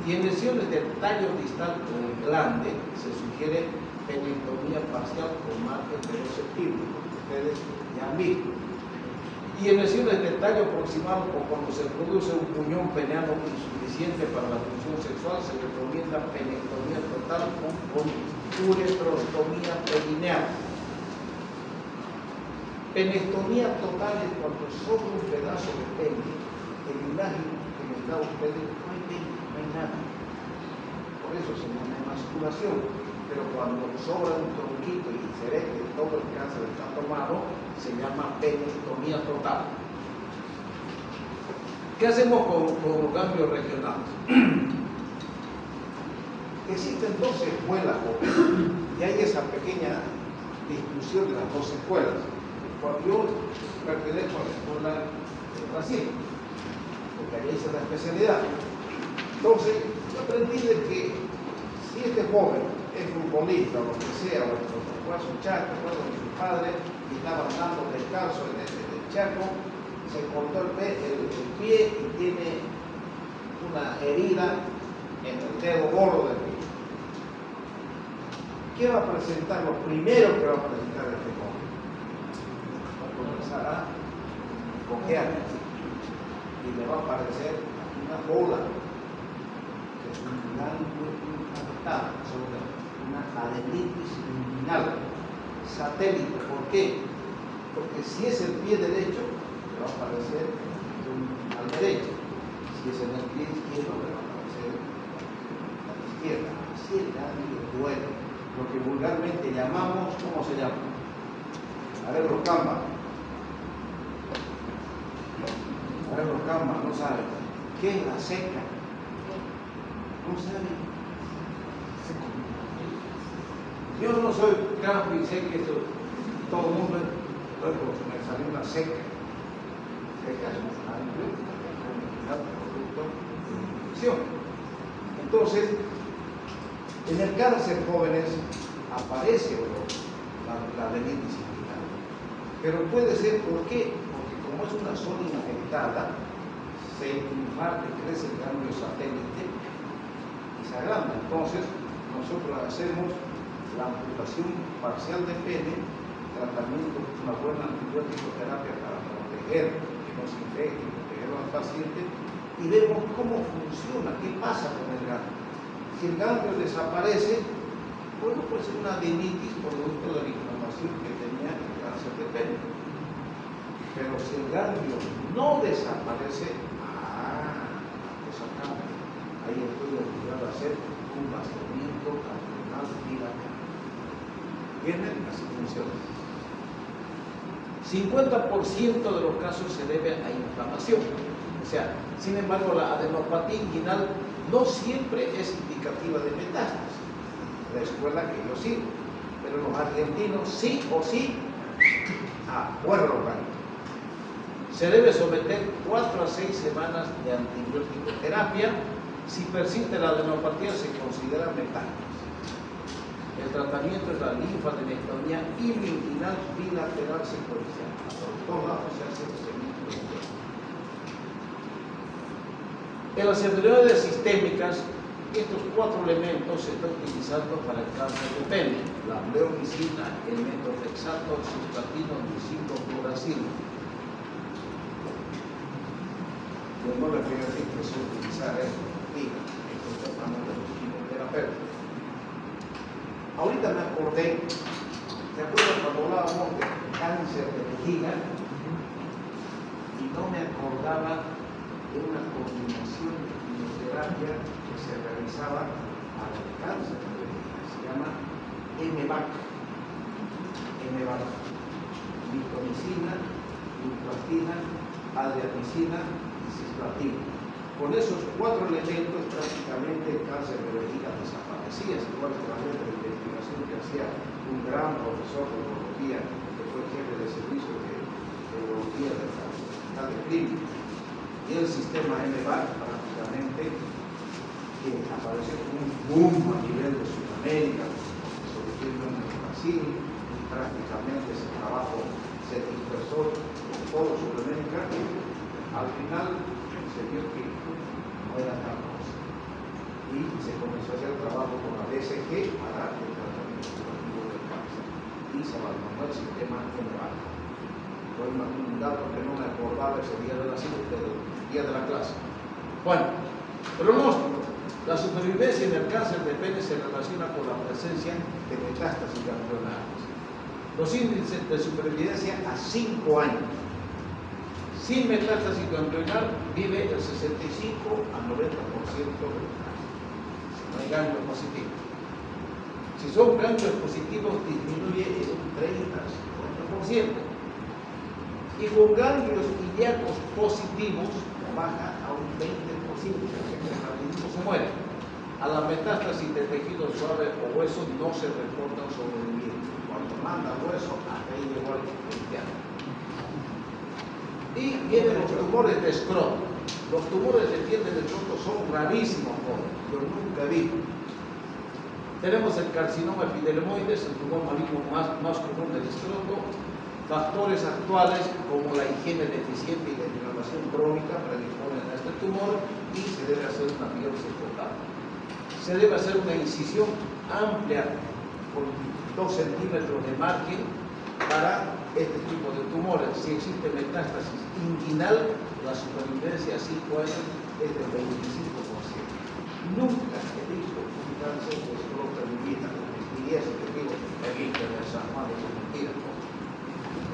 Y en lesiones del tallo distal o el glande se sugiere penectomía parcial con margen de 2 centímetros. Ustedes ya han visto. Y en lesiones del tallo proximal o cuando se produce un puñón peneano insuficiente para la función sexual, se recomienda penectomía total con uretrostomía perineal. Penectomía total es cuando sobra un pedazo de pene. El imagen que me da ustedes no hay pene, no hay nada. Por eso se llama emasculación. Pero cuando sobra un tronquito y se ve que todo el cáncer está tomado, se llama penectomía total. ¿Qué hacemos con los ganglios regionales? Existen 2 escuelas y hay esa pequeña discusión de las 2 escuelas. Cuando yo pertenezco a la escuela de Brasil, porque ahí hice la especialidad. Entonces, yo aprendí de que si este joven es futbolista o lo que sea, o fue a su charco, fue con su padre y estaba andando descalzo en el charco, se cortó el pie y tiene una herida en el dedo gordo del pie. ¿Qué va a presentar? Lo primero que va a presentar este joven va a comenzar a cojear y le va a aparecer una bola, que es un ganglio impactado, una adenitis inguinal satélite. ¿Por qué? Porque si es el pie derecho, le va a aparecer al derecho. Si es en el pie izquierdo, le va a aparecer a la izquierda. Así el ganglio duele. Lo que vulgarmente llamamos, ¿cómo se llama? Arebrocamba. Arebrocamba, no saben. ¿Qué es la seca? No saben. Yo no soy campo y sé que eso, todo el mundo, luego me salió una seca. Seca es una producto de infección. Entonces, en el cáncer jóvenes aparece la adenitis inguinal. Pero puede ser, ¿por qué? Porque como es una zona infectada, se infarta y crece el ganglio satélite y se agranda. Entonces, nosotros hacemos la amputación parcial de pene, tratamiento con una buena antibiótico terapia para proteger que no se infecte, proteger al paciente, y vemos cómo funciona, qué pasa con el ganglio. Si el ganglio desaparece, bueno, pues es una adenitis producto de la inflamación que tenía el cáncer de pene. Pero si el ganglio no desaparece, cosa cambia. Ahí estoy obligado a hacer un vaciamiento abdominal bilateral. ¿Entienden? Así funciona. 50% de los casos se debe a inflamación. O sea, sin embargo, la adenopatía inguinal no siempre es indicativa de metástasis. La escuela que yo sigo. Pero los argentinos sí o sí, fuera los ganglios. Se debe someter 4 a 6 semanas de antibiótico terapia. Si persiste la adenopatía se considera metástasis. El tratamiento es la linfadenectomía ilinguinal bilateral secuencial. Por todos lados se hace el seguimiento. En las enfermedades sistémicas, estos 4 elementos se están utilizando para el cáncer de pene: la bleomicina, el metotrexato, cisplatino, y 5-fluoracilo. Yo no le voy a decir que se utilizar eso, diga, esto tratamos de los quimioterapeutas. Ahorita me acordé, ¿se acuerdan cuando hablábamos de cáncer de vejiga? Y no me acordaba de una combinación de quimioterapia que se realizaba para el cáncer de vejiga. Se llama MVAC. Mitomicina, lutlastina, adriaticina y cisplatino. Con esos 4 elementos prácticamente el cáncer de vejiga desaparecía, igual que la investigación que hacía un gran profesor de urología, que fue jefe de servicio de urología de la Universidad de Clínica. Y el sistema MVAC prácticamente que apareció como un boom a nivel de Sudamérica, sobre todo en Brasil, y prácticamente ese trabajo se dispersó por todo Sudamérica. Al final se vio que no era tal cosa. Y se comenzó a hacer trabajo con la DSG para el tratamiento curativo del cáncer. Y se abandonó el sistema MVAC. Fue un dato que no me acordaba ese día de la clase. Bueno, pronóstico. La supervivencia en el cáncer de pene se relaciona con la presencia de metástasis ganglionales. Los índices de supervivencia a 5 años. Sin metástasis ganglionar vive el 65 al 90% de los casos. Si no hay ganglios positivos. Si son ganglios positivos, disminuye en un 30 al 50%. Y con ganglios ilíacos positivos baja a un 20%, el rapidito se muere. A la metástasis de tejido suave o hueso no se reportan sobrevivientes. Cuando manda hueso, hasta ahí llegó el cristiano. Y vienen los tumores de escroto. Los tumores de piel del escroto son rarísimos, yo nunca vi. Tenemos el carcinoma epidermoides, el tumor maligno más común del escroto. Factores actuales como la higiene deficiente y la inflamación crónica predisponen a este tumor y se debe hacer una biopsia total. Se debe hacer una incisión amplia con 2 centímetros de margen para este tipo de tumores. Si existe metástasis inguinal, la supervivencia a 5 años es del 25%. Nunca he visto un cáncer de escroto en mi vida, con mis 10 que digo, aquí que de San Juan de mentira.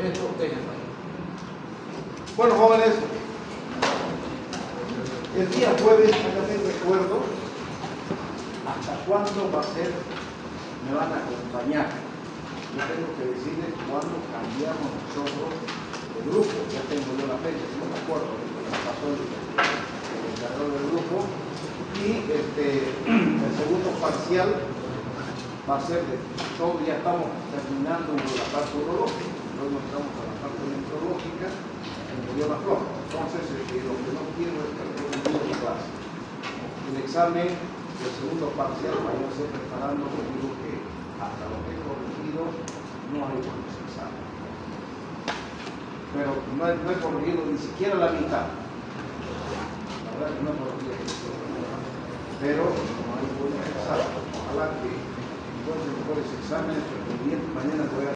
Esto es el país. Bueno, jóvenes, el día jueves, háganme recuerdo hasta cuándo va a ser, me van a acompañar. Yo tengo que decirles cuándo cambiamos nosotros el grupo. Ya tengo yo la fecha, no me acuerdo, me pasó el encargado del grupo. Y el segundo parcial va a ser de todo, ya estamos terminando la parte urológica. Luego entramos a la parte neurológica en la flor. Entonces, lo que no quiero es perder un día de clase. El examen del segundo parcial, váyanse preparando, porque digo que hasta lo que he corregido no hay buenos exámenes. Pero no he corregido ni siquiera la mitad. La verdad que no he corregido eso. Pero no hay buenos exámenes. Ojalá que entonces mejores exámenes,